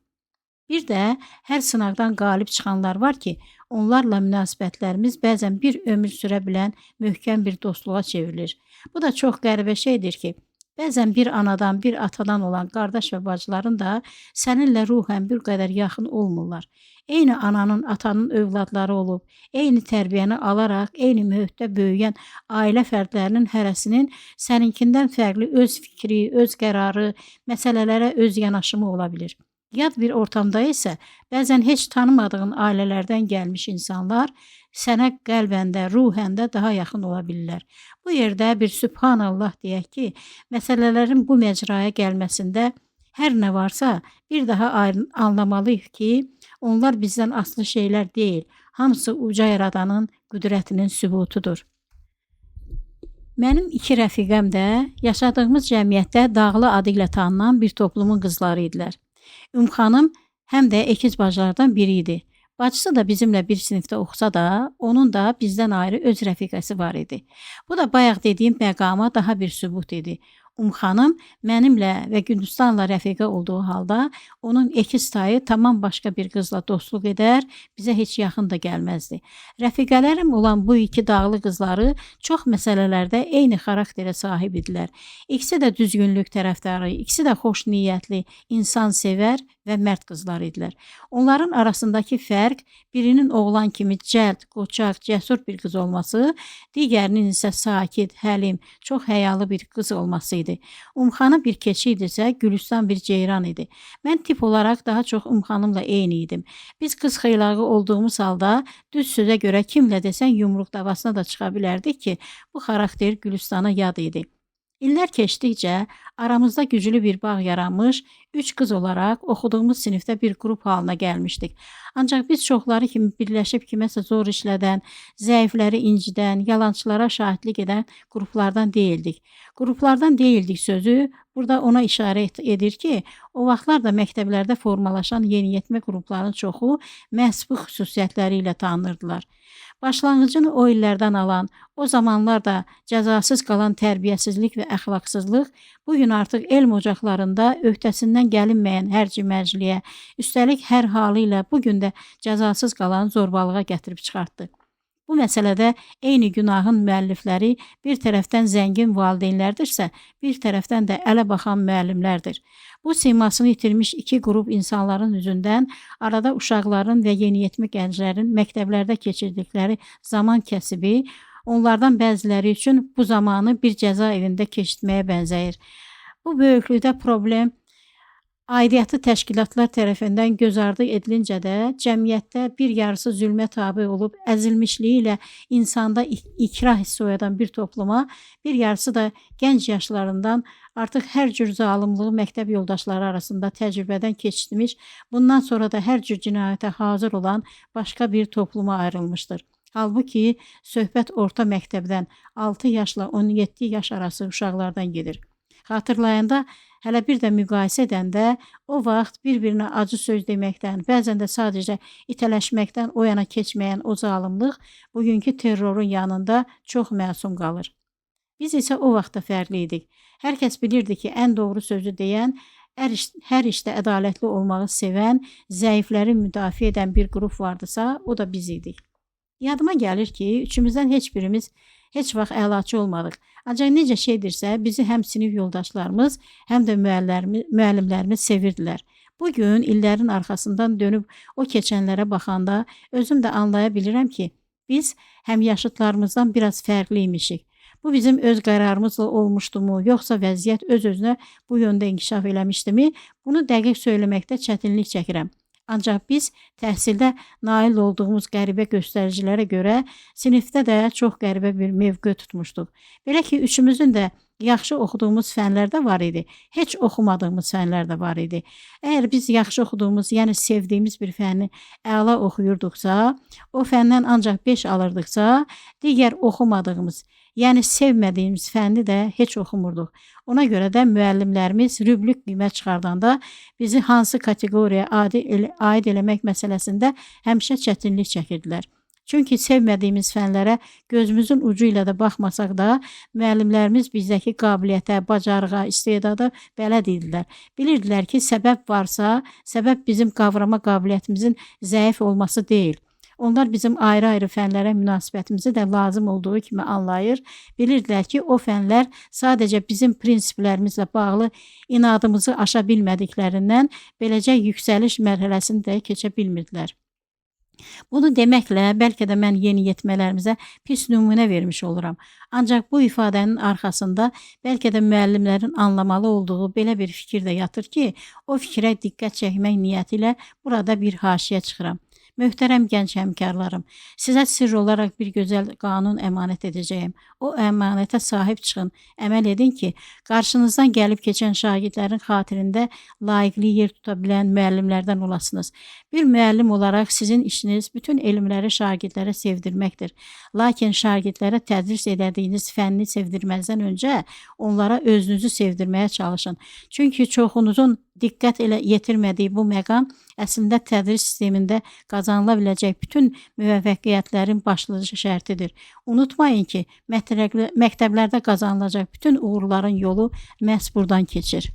Bir də hər sınaqdan qalib çıxanlar var ki, onlarla münasibətlərimiz bəzən bir ömür sürə bilən möhkəm bir dostluğa çevrilir. Bu da çox qəribə şeydir ki, bəzən bir anadan, bir atadan olan qardaş və bacıların da səninlə ruhən bir qədər yaxın olmurlar. Eyni ananın, atanın övladları olub, eyni tərbiyəni alaraq, eyni mühitdə böyüyən ailə fərdlərinin hərəsinin səninkindən fərqli öz fikri, öz qərarı, məsələlərə öz yanaşımı ola bilir. Yad bir ortamda isə bəzən heç tanımadığın ailələrdən gəlmiş insanlar sənə qəlbəndə, ruhəndə daha yaxın ola bilirlər. Bu yerdə bir Sübhanallah deyək ki, məsələlərin bu məcraya gəlməsində hər nə varsa bir daha anlamalıyıq ki, onlar bizdən aslı şeylər deyil, hamısı uca yaradanın qüdrətinin sübutudur. Mənim 2 rəfiqəm də yaşadığımız cəmiyyətdə Dağlı adı ilə tanınan bir toplumun qızları idilər. Xanım həm də əkiz bacılardan biri idi. Bacısı da bizimlə bir sinifdə oxusa da, onun da bizdən ayrı öz rəfiqəsi var idi. Bu da bayaq dediyim məqama daha bir sübut idi. Xanım mənimlə və Gülüstanla rəfiqə olduğu halda, onun əkiz tayı tamam başqa bir qızla dostluq edər, bizə heç yaxın da gəlməzdi. Rəfiqələrim olan bu 2 dağlı qızları çox məsələlərdə eyni xarakterə sahib idilər. İkisi də düzgünlük tərəfdarı, ikisi də xoş niyyətli, insan sevər və mərd qızlar idilər. Onların arasındakı fərq birinin oğlan kimi cəld, qoçaq, cəsur bir qız olması, digərinin isə sakit, həlim, çox həyalı bir qız olması idi. Xanım bir keçi idisə, Gülüstan bir ceyran idi. Mən tip olaraq daha çox xanımla eyni idim. Biz qız xeylağı olduğumuz halda düz sözə görə kimlə desən yumruq davasına da çıxa bilərdik ki, bu xarakter Gülüstana yad idi. İllər keçdikcə aramızda güclü bir bağ yaranmış, 3 qız olaraq oxuduğumuz sinifdə bir qrup halına gəlmişdik. Ancaq biz çoxları kimi birləşib kiməsə zor işlədən, zəifləri incidən, yalançılara şahidlik edən qruplardan deyildik. Qruplardan deyildik sözü burada ona işarə edir ki, o vaxtlar da məktəblərdə formalaşan yeniyetmə qruplarının çoxu məhz bu xüsusiyyətləri ilə tanınırdılar. Başlanğıcını o illərdən alan, o zamanlar da cəzasız qalan tərbiyəsizlik və əxlaqsızlıq bugün artıq elm ocaqlarında öhdəsindən gəlinməyən hərci məcliyə, üstəlik hər halı ilə bugün də cəzasız qalan zorbalığa gətirib çıxartdı. Bu məsələdə eyni günahın müəllifləri bir tərəfdən zəngin valideynlərdirsə, bir tərəfdən də ələ baxan müəllimlərdir. Bu simasını itirmiş 2 qrup insanların üzündən arada uşaqların və yeniyetmə gənclərin məktəblərdə keçirdikləri zaman kəsibi, onlardan bəziləri üçün bu zamanı bir cəza evində keçirtməyə bənzəyir. Bu böyüklükdə problem aidiyyatı təşkilatlar tərəfindən göz ardı edilincə də cəmiyyətdə bir yarısı zülmə tabe olub əzilmişliyi ilə insanda ikrah hissi oyadan bir topluma, bir yarısı da gənc yaşlarından artıq hər cür zalımlığı məktəb yoldaşları arasında təcrübədən keçirmiş, bundan sonra da hər cür cinayətə hazır olan başqa bir topluma ayrılmışdır. Halbuki söhbət orta məktəbdən 6 yaşla 17 yaş arası uşaqlardan gedir. Xatırlayanda, hələ bir də müqayisə edəndə o vaxt bir-birinə acı söz deməkdən, bəzən də sadəcə itələşməkdən o yana keçməyən o zalımlıq bugünkü terrorun yanında çox məsum qalır. Biz isə o vaxt da fərqli idik. Hər kəs bilirdi ki, ən doğru sözü deyən, hər işdə ədalətli olmağı sevən, zəifləri müdafiə edən bir qrup vardısa, o da biz idik. Yadıma gəlir ki, üçümüzdən heç birimiz heç vaxt əlaçı olmadıq. Ancaq necə şeydirsə, bizi həm sinif yoldaşlarımız, həm də müəllimlərimiz sevirdilər. Bugün illərin arxasından dönüb o keçənlərə baxanda özüm də anlaya bilirəm ki, biz həm yaşıtlarımızdan biraz fərqliymişik. Bu bizim öz qərarımızla olmuşdumu, yoxsa vəziyyət öz-özünə bu yöndə inkişaf eləmişdimi, bunu dəqiq söyləməkdə çətinlik çəkirəm. Ancaq biz təhsildə nail olduğumuz qəribə göstəricilərə görə sinifdə də çox qəribə bir mövqe tutmuşduq. Belə ki, üçümüzün də yaxşı oxuduğumuz fənlər də var idi, heç oxumadığımız fənlər də var idi. Əgər biz yaxşı oxuduğumuz, yəni sevdiyimiz bir fənni əla oxuyurduqsa, o fəndən ancaq 5 alırdıqsa, digər oxumadığımız, yəni sevmədiyimiz fənni də heç oxumurduq. Ona görə də müəllimlərimiz rüblük qiymət çıxardanda bizi hansı kateqoriyaya aid eləmək məsələsində həmişə çətinlik çəkirdilər. Çünki sevmədiyimiz fənlərə gözümüzün ucu ilə də baxmasaq da, müəllimlərimiz bizdəki qabiliyyətə, bacarığa, istedada bələd idilər. Bilirdilər ki, səbəb varsa, səbəb bizim qavrama qabiliyyətimizin zəif olması deyil. Onlar bizim ayrı-ayrı fənlərə münasibətimizi də lazım olduğu kimi anlayır. Bilirdilər ki, o fənlər sadəcə bizim prinsiplərimizlə bağlı inadımızı aşa bilmədiklərindən beləcə yüksəliş mərhələsini də keçə bilmirdilər. Bunu deməklə bəlkə də mən yeniyetmələrimizə pis nümunə vermiş oluram. Ancaq bu ifadənin arxasında bəlkə də müəllimlərin anlamalı olduğu belə bir fikir də yatır ki, o fikrə diqqət çəkmək niyyəti ilə burada bir haşiyə çıxıram. Möhtərəm gənc həmkarlarım, sizə sirr olaraq bir gözəl qanun əmanət edəcəyim. O əmanətə sahib çıxın, əməl edin ki, qarşınızdan gəlib keçən şagirdlərin xatirində layiqli yer tuta bilən müəllimlərdən olasınız. Bir müəllim olaraq sizin işiniz bütün elmləri şagirdlərə sevdirməkdir. Lakin şagirdlərə tədris edədiyiniz fənni sevdirməzdən öncə onlara özünüzü sevdirməyə çalışın. Çünki çoxunuzun diqqət elə yetirmədiyi bu məqam əslində tədris sistemində qazanıla biləcək bütün müvəffəqiyyətlərin başlıca şərtidir. Unutmayın ki, məktəblərdə qazanılacaq bütün uğurların yolu məhz buradan keçir.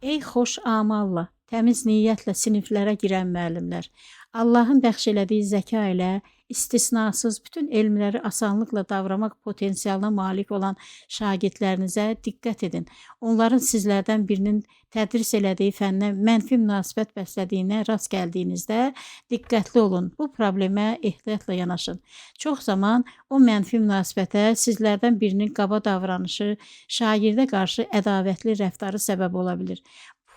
Ey xoş amalla, təmiz niyyətlə siniflərə girən müəllimlər, Allahın bəxş elədiyi zəka ilə istisnasız bütün elmləri asanlıqla davramaq potensialına malik olan şagirdlərinizə diqqət edin. Onların sizlərdən birinin tədris elədiyi fənnə mənfi münasibət bəslədiyinə rast gəldiyinizdə diqqətli olun. Bu problemə ehtiyatla yanaşın. Çox zaman o mənfi münasibətə sizlərdən birinin qaba davranışı, şagirdə qarşı ədavətli rəftarı səbəb ola bilir.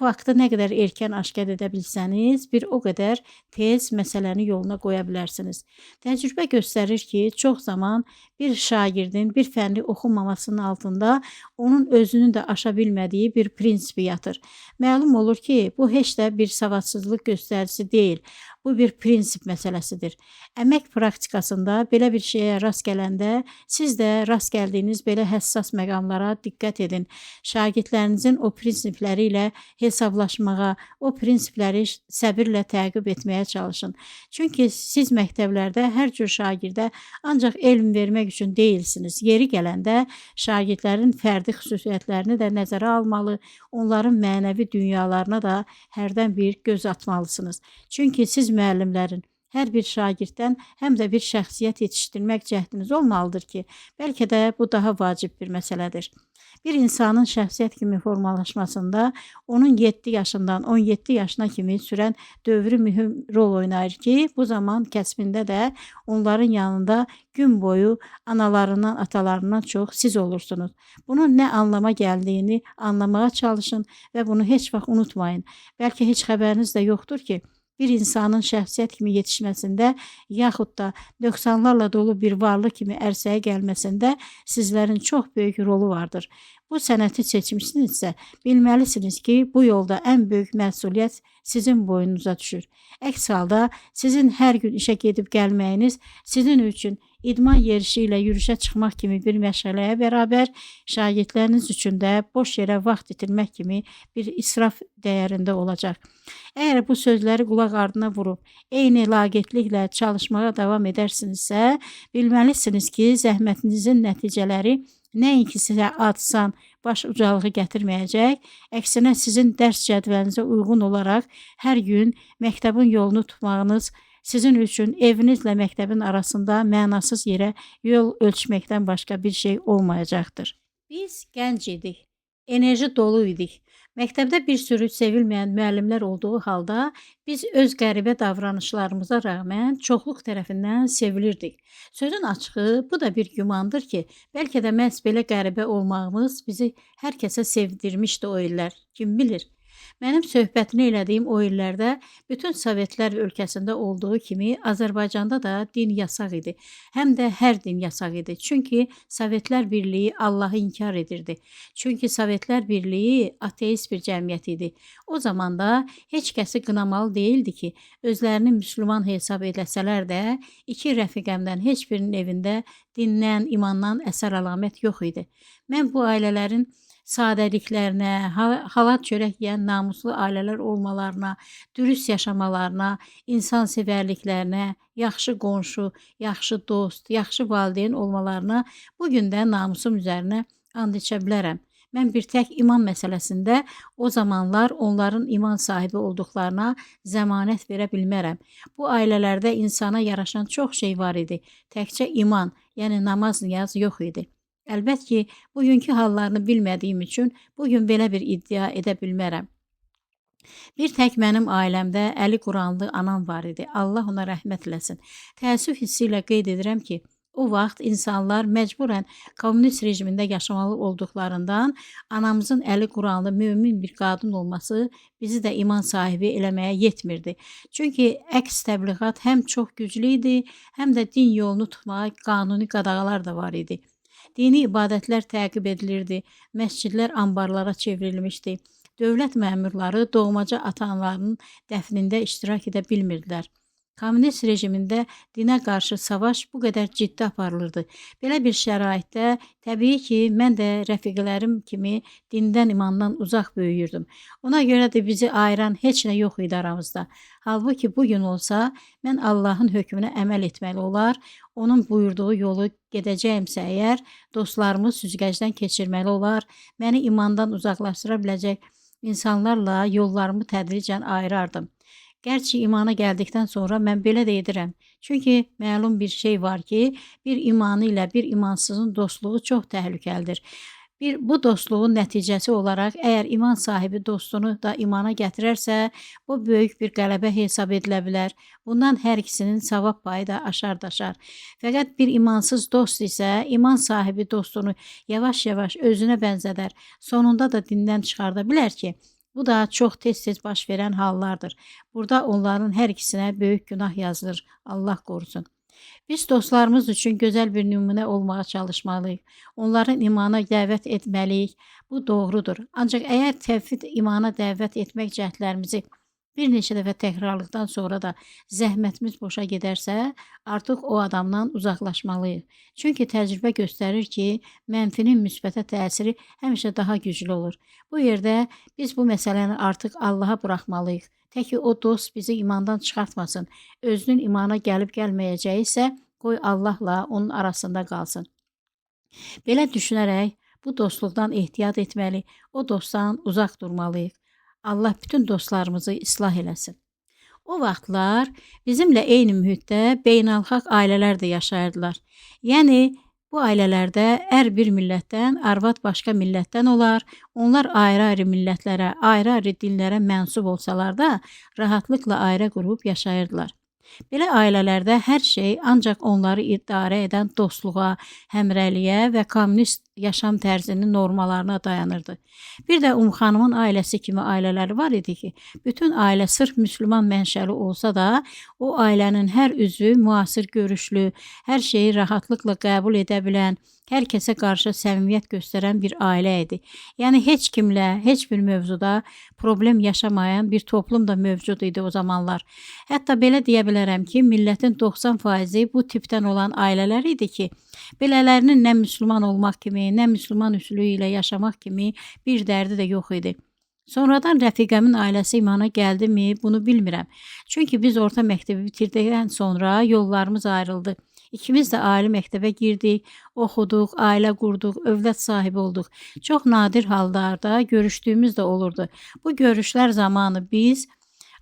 Bu faktı nə qədər erkən aşkar edə bilsəniz, bir o qədər tez məsələni yoluna qoya bilərsiniz. Təcrübə göstərir ki, çox zaman bir şagirdin bir fənni oxunmamasının altında onun özünün də aşa bilmədiyi bir prinsipi yatır. Məlum olur ki, bu heç də bir savadsızlıq göstəricisi deyil. Bu bir prinsip məsələsidir. Əmək praktikasında belə bir şeyə rast gələndə siz də rast gəldiyiniz belə həssas məqamlara diqqət edin. Şagirdlərinizin o prinsipləri ilə hesablaşmağa, o prinsipləri səbirlə təqib etməyə çalışın. Çünki siz məktəblərdə hər cür şagirdə ancaq elm vermək üçün deyilsiniz. Yeri gələndə şagirdlərin fərdi xüsusiyyətlərini də nəzərə almalı, onların mənəvi dünyalarına da hərdən bir göz atmalısınız. Çünki siz müəllimlərin hər bir şagirddən həm də bir şəxsiyyət yetişdirmək cəhdiniz olmalıdır ki, bəlkə də bu daha vacib bir məsələdir. Bir insanın şəxsiyyət kimi formalaşmasında onun 7 yaşından 17 yaşına kimi sürən dövrü mühüm rol oynayır ki, bu zaman kəsbində də onların yanında gün boyu analarından, atalarından çox siz olursunuz. Bunun nə anlama gəldiyini anlamaya çalışın və bunu heç vaxt unutmayın. Bəlkə heç xəbəriniz də yoxdur ki, bir insanın şəxsiyyət kimi yetişməsində, yaxud da 90'larla dolu bir varlıq kimi ərsəyə gəlməsində sizlərin çox böyük rolu vardır. Bu sənəti seçmişsinizsə, bilməlisiniz ki, bu yolda ən böyük məsuliyyət sizin boynunuza düşür. Əks halda sizin hər gün işə gedib gəlməyiniz sizin üçün idman yerişi ilə yürüşə çıxmaq kimi bir məşğələyə bərabər şagirdləriniz üçün də boş yerə vaxt itirmək kimi bir israf dəyərində olacaq. Əgər bu sözləri qulaq ardına vurub eyni laqeydliklə çalışmağa davam edərsinizsə, bilməlisiniz ki, zəhmətinizin nəticələri nəinki sizə adsan, baş ucalığı gətirməyəcək, əksinə sizin dərs cədvəlinizə uyğun olaraq hər gün məktəbin yolunu tutmağınız sizin üçün evinizlə məktəbin arasında mənasız yerə yol ölçməkdən başqa bir şey olmayacaqdır. Biz gənc idik, enerji dolu idik. Məktəbdə bir sürü sevilməyən müəllimlər olduğu halda biz öz qəribə davranışlarımıza rəğmən çoxluq tərəfindən sevilirdik. Sözün açığı, bu da bir gümandır ki, bəlkə də məhz belə qəribə olmağımız bizi hər kəsə sevdirmişdi o illər, kim bilir. Mənim söhbətini elədiyim o illərdə bütün Sovetlər ölkəsində olduğu kimi Azərbaycanda da din yasaq idi. Həm də hər din yasaq idi. Çünki Sovetlər Birliyi Allahı inkar edirdi. Çünki Sovetlər Birliyi ateist bir cəmiyyət idi. O zamanda heç kəsi qınamalı deyildi ki, özlərini müsəlman hesab edəsələr də, iki rəfiqəmdən heç birinin evində dindən, imandan əsər əlamət yox idi. Mən bu ailələrin sadəliklərinə, halat çörək yeyən namuslu ailələr olmalarına, dürüst yaşamalarına, insansevərliklərinə, yaxşı qonşu, yaxşı dost, yaxşı valideyn olmalarına bugün də namusum üzərinə and içə bilərəm. Mən bir tək iman məsələsində o zamanlar onların iman sahibi olduqlarına zəmanət verə bilmərəm. Bu ailələrdə insana yaraşan çox şey var idi. Təkcə iman, yəni namaz, niyaz yox idi. Əlbət ki, bugünkü hallarını bilmədiyim üçün bugün belə bir iddia edə bilmərəm. Bir tək mənim ailəmdə Əli Quranlı anam var idi. Allah ona rəhmət eləsin. Təəssüf hissi ilə qeyd edirəm ki, o vaxt insanlar məcburən kommunist rejimində yaşamalı olduqlarından anamızın Əli Quranlı mümin bir qadın olması bizi də iman sahibi eləməyə yetmirdi. Çünki əks təbliğat həm çox güclü idi, həm də din yolunu tutmağa qanuni qadağalar da var idi. Dini ibadətlər təqib edilirdi, məscidlər anbarlara çevrilmişdi. Dövlət məmurları doğmaca ata-analarının dəfnində iştirak edə bilmirdilər. Kommunist rejimində dinə qarşı savaş bu qədər ciddi aparılırdı. Belə bir şəraitdə təbii ki, mən də rəfiqələrim kimi dindən, imandan uzaq böyüyürdüm. Ona görə də bizi ayıran heç nə yox idi aramızda. Halbuki bugün olsa, mən Allahın hökmünə əməl etməli olar, onun buyurduğu yolu gedəcəyimsə əgər, dostlarımı süzgəcdən keçirməli olar, məni imandan uzaqlaşdıra biləcək insanlarla yollarımı tədricən ayırardım. Gerçi imana gəldikdən sonra mən belə də edirəm. Çünki məlum bir şey var ki, bir imanı ilə bir imansızın dostluğu çox təhlükəlidir. Bu dostluğun nəticəsi olaraq əgər iman sahibi dostunu da imana gətirərsə, bu böyük bir qələbə hesab edilə bilər. Bundan hər ikisinin savab payı da aşar-daşar. Fəqət bir imansız dost isə iman sahibi dostunu yavaş-yavaş özünə bənzədər. Sonunda da dindən çıxarda bilər ki, bu da çox tez-tez baş verən hallardır. Burada onların hər ikisinə böyük günah yazılır. Allah qorusun. Biz dostlarımız üçün gözəl bir nümunə olmağa çalışmalıyıq. Onların imana dəvət etməliyik. Bu doğrudur. Ancaq əgər təvhid imana dəvət etmək cəhdlərimizi bir neçə dəfə təkrarlıqdan sonra da zəhmətimiz boşa gedərsə, artıq o adamdan uzaqlaşmalıyıq. Çünki təcrübə göstərir ki, mənfinin müsbətə təsiri həmişə daha güclü olur. Bu yerdə biz bu məsələni artıq Allaha buraxmalıyıq. Təki o dost bizi imandan çıxartmasın. Özünün imana gəlib gəlməyəcəyi isə qoy Allahla onun arasında qalsın. Belə düşünərək bu dostluqdan ehtiyat etməli, o dostdan uzaq durmalıyıq. Allah bütün dostlarımızı islah eləsin. O vaxtlar bizimlə eyni mühitdə beynəlxalq ailələr də yaşayırdılar. Yəni, bu ailələrdə ər bir millətdən, arvad başqa millətdən olar, onlar ayrı-ayrı millətlərə, ayrı-ayrı dinlərə mənsub olsalar da, rahatlıqla ayrı qurub yaşayırdılar. Belə ailələrdə hər şey ancaq onları idarə edən dostluğa, həmrəliyə və kommunist yaşam tərzinin normalarına dayanırdı. Bir də xanımın ailəsi kimi ailələri var idi ki, bütün ailə sırf müsəlman mənşəli olsa da, o ailənin hər üzvü müasir görüşlü, hər şeyi rahatlıqla qəbul edə bilən, hər kəsə qarşı səmimiyyət göstərən bir ailə idi. Yəni, heç kimlə, heç bir mövzuda problem yaşamayan bir toplum da mövcud idi o zamanlar. Hətta belə deyə bilərəm ki, millətin 90% bu tipdən olan ailələr idi ki, belələrinin nə müsəlman olmaq kimi, nə müsəlman üsulu ilə yaşamaq kimi bir dərdi də yox idi. Sonradan rəfiqəmin ailəsi imana gəldimi, bunu bilmirəm. Çünki biz orta məktəbi bitirdikdən sonra yollarımız ayrıldı. İkimiz də ali məktəbə girdik, oxuduq, ailə qurduq, övlad sahibi olduq. Çox nadir hallarda görüşdüyümüz də olurdu. Bu görüşlər zamanı biz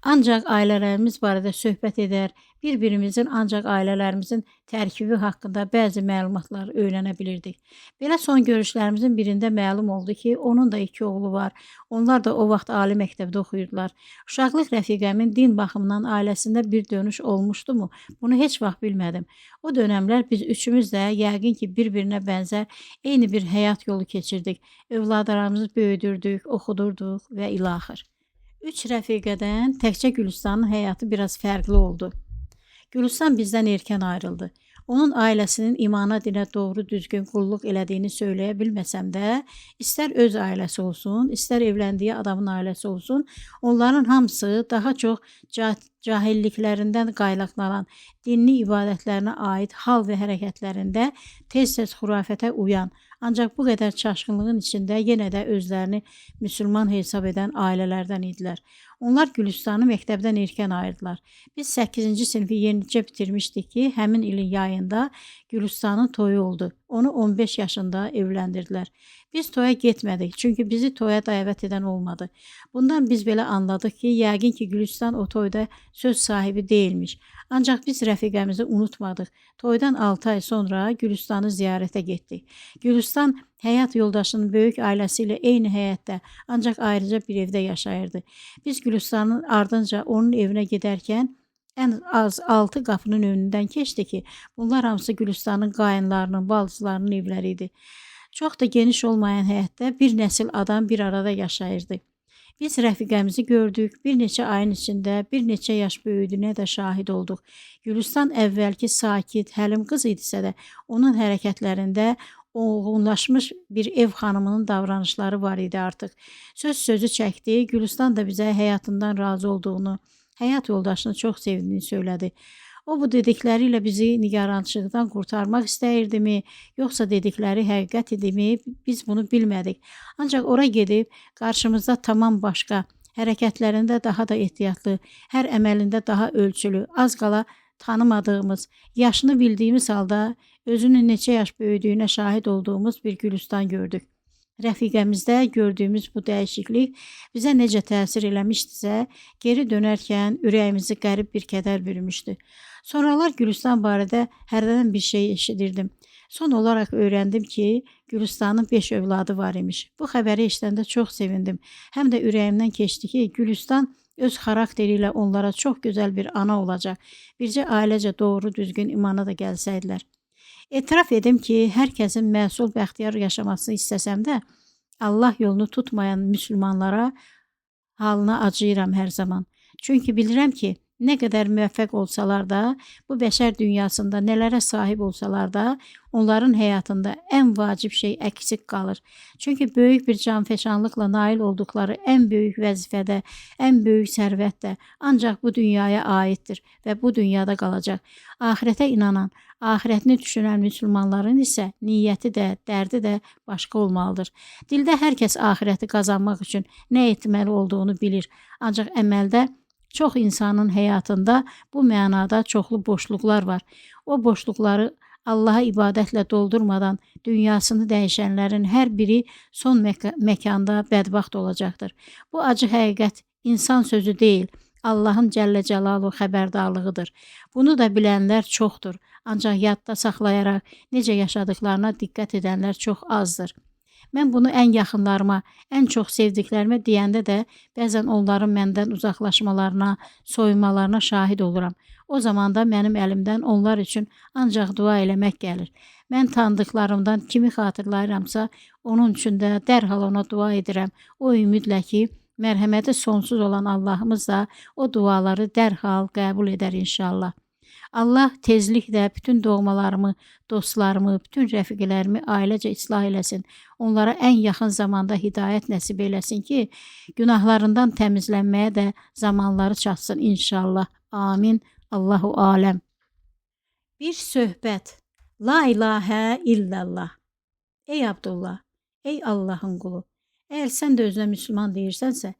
ancaq ailələrimiz barədə söhbət edər, bir-birimizin ancaq ailələrimizin tərkibi haqqında bəzi məlumatlar öyrənə bilirdik. Belə son görüşlərimizin birində məlum oldu ki, onun da 2 oğlu var. Onlar da o vaxt ali məktəbdə oxuyurdular. Uşaqlıq rəfiqəmin din baxımından ailəsində bir dönüş olmuşdu mu? Bunu heç vaxt bilmədim. O dönəmlər biz üçümüz də yəqin ki, bir-birinə bənzər eyni bir həyat yolu keçirdik. Övladlarımızı böyüdürdük, oxudurduq və ilaxır. Üç rəfiqədən təkcə Gülüstanın həyatı biraz fərqli oldu. Gülüstan bizdən erkən ayrıldı. Onun ailəsinin imana dinə doğru düzgün qulluq elədiyini söyləyə bilməsəm də, istər öz ailəsi olsun, istər evləndiyi adamın ailəsi olsun, onların hamısı daha çox cahilliklərindən qaynaqlanan dinli ibadətlərinə aid hal və hərəkətlərində tez-tez xurafətə uyan, ancaq bu qədər çaşqınlığın içində yenə də özlərini müsəlman hesab edən ailələrdən idilər. Onlar Gülüstanı məktəbdən erkən ayırdılar. Biz 8-ci sinfi yenicə bitirmişdik ki, həmin ilin yayında Gülüstanın toyu oldu. Onu 15 yaşında evləndirdilər. Biz toya getmədik, çünki bizi toya dəvət edən olmadı. Bundan biz belə anladıq ki, yəqin ki, Gülüstan o toyda söz sahibi deyilmiş. Ancaq biz rəfiqəmizi unutmadıq. Toydan 6 ay sonra Gülüstanı ziyarətə getdik. Gülüstan həyat yoldaşının böyük ailəsi ilə eyni həyətdə, ancaq ayrıca bir evdə yaşayırdı. Biz Gülüstanın ardınca onun evinə gedərkən ən az 6 qapının önündən keçdi ki, bunlar hamısı Gülüstanın qayınlarının, baldızlarının evləri idi. Çox da geniş olmayan həyətdə bir nəsil adam bir arada yaşayırdı. Biz rəfiqəmizi gördük, bir neçə ayın içində bir neçə yaş böyüdüyünə də şahid olduq. Gülüstan əvvəlki sakit, həlim qız idisə də onun hərəkətlərində olğunlaşmış bir ev xanımının davranışları var idi artıq. Sözü çəkdi, Gülüstan da bizə həyatından razı olduğunu, həyat yoldaşını çox sevdiyini söylədi. O bu dedikləri ilə bizi nigarançılıqdan qurtarmaq istəyirdimi, yoxsa dedikləri həqiqət idimi, biz bunu bilmədik. Ancaq ora gedib qarşımızda tamam başqa, hərəkətlərində daha da ehtiyatlı, hər əməlində daha ölçülü, az qala tanımadığımız, yaşını bildiyimiz halda özünün neçə yaş böyüdüyünə şahid olduğumuz bir Gülüstan gördük. Rəfiqəmizdə gördüyümüz bu dəyişiklik bizə necə təsir eləmişdisə, geri dönərkən ürəyimizi qərib bir kədər bürümüşdü. Sonralar Gülüstan barədə hərdən bir şey eşidirdim. Son olaraq öyrəndim ki, Gülüstanın 5 övladı var imiş. Bu xəbəri eşidəndə çox sevindim. Həm də ürəyimdən keçdi ki, Gülüstan öz xarakteri ilə onlara çox gözəl bir ana olacaq. Bircə ailecə doğru düzgün imana da gəlsəydilər. Etiraf edim ki, hər kəsin məsul bəxtiyar yaşamasını istəsəm də, Allah yolunu tutmayan müsəlmanlara halına acıyıram hər zaman. Çünki bilirəm ki, nə qədər müvəffəq olsalar da, bu bəşər dünyasında nələrə sahib olsalar da, onların həyatında ən vacib şey əksik qalır. Çünki böyük bir canfəşanlıqla nail olduqları ən böyük vəzifədə, ən böyük sərvət də ancaq bu dünyaya aiddir və bu dünyada qalacaq. Axirətə inanan, axirətini düşünən müsəlmanların isə niyyəti də, dərdi də başqa olmalıdır. Dildə hər kəs axirəti qazanmaq üçün nə etməli olduğunu bilir, ancaq əməldə çox insanın həyatında bu mənada çoxlu boşluqlar var. O boşluqları Allaha ibadətlə doldurmadan dünyasını dəyişənlərin hər biri son məkanda bədbəxt olacaqdır. Bu acı həqiqət insan sözü deyil, Allahın Cəllə Cəlaluhu xəbərdarlığıdır. Bunu da bilənlər çoxdur, ancaq yadda saxlayaraq necə yaşadıklarına diqqət edənlər çox azdır. Mən bunu ən yaxınlarıma, ən çox sevdiklərimə deyəndə də bəzən onların məndən uzaqlaşmalarına, soyunmalarına şahid oluram. O zaman da mənim əlimdən onlar üçün ancaq dua eləmək gəlir. Mən tanıdıqlarımdan kimi xatırlayıramsa, onun üçün də dərhal ona dua edirəm. O ümidlə ki, mərhəməti sonsuz olan Allahımız da o duaları dərhal qəbul edər inşallah. Allah tezliklə bütün doğmalarımı, dostlarımı, bütün rəfiqələrimi ailəcə islah eləsin. Onlara ən yaxın zamanda hidayət nəsib eləsin ki, günahlarından təmizlənməyə də zamanları çatsın inşallah. Amin. Allahu aləm. Bir söhbət. La ilahə illallah. Ey Abdullah, ey Allahın qulu, əgər sən də özünə müsəlman deyirsənsə,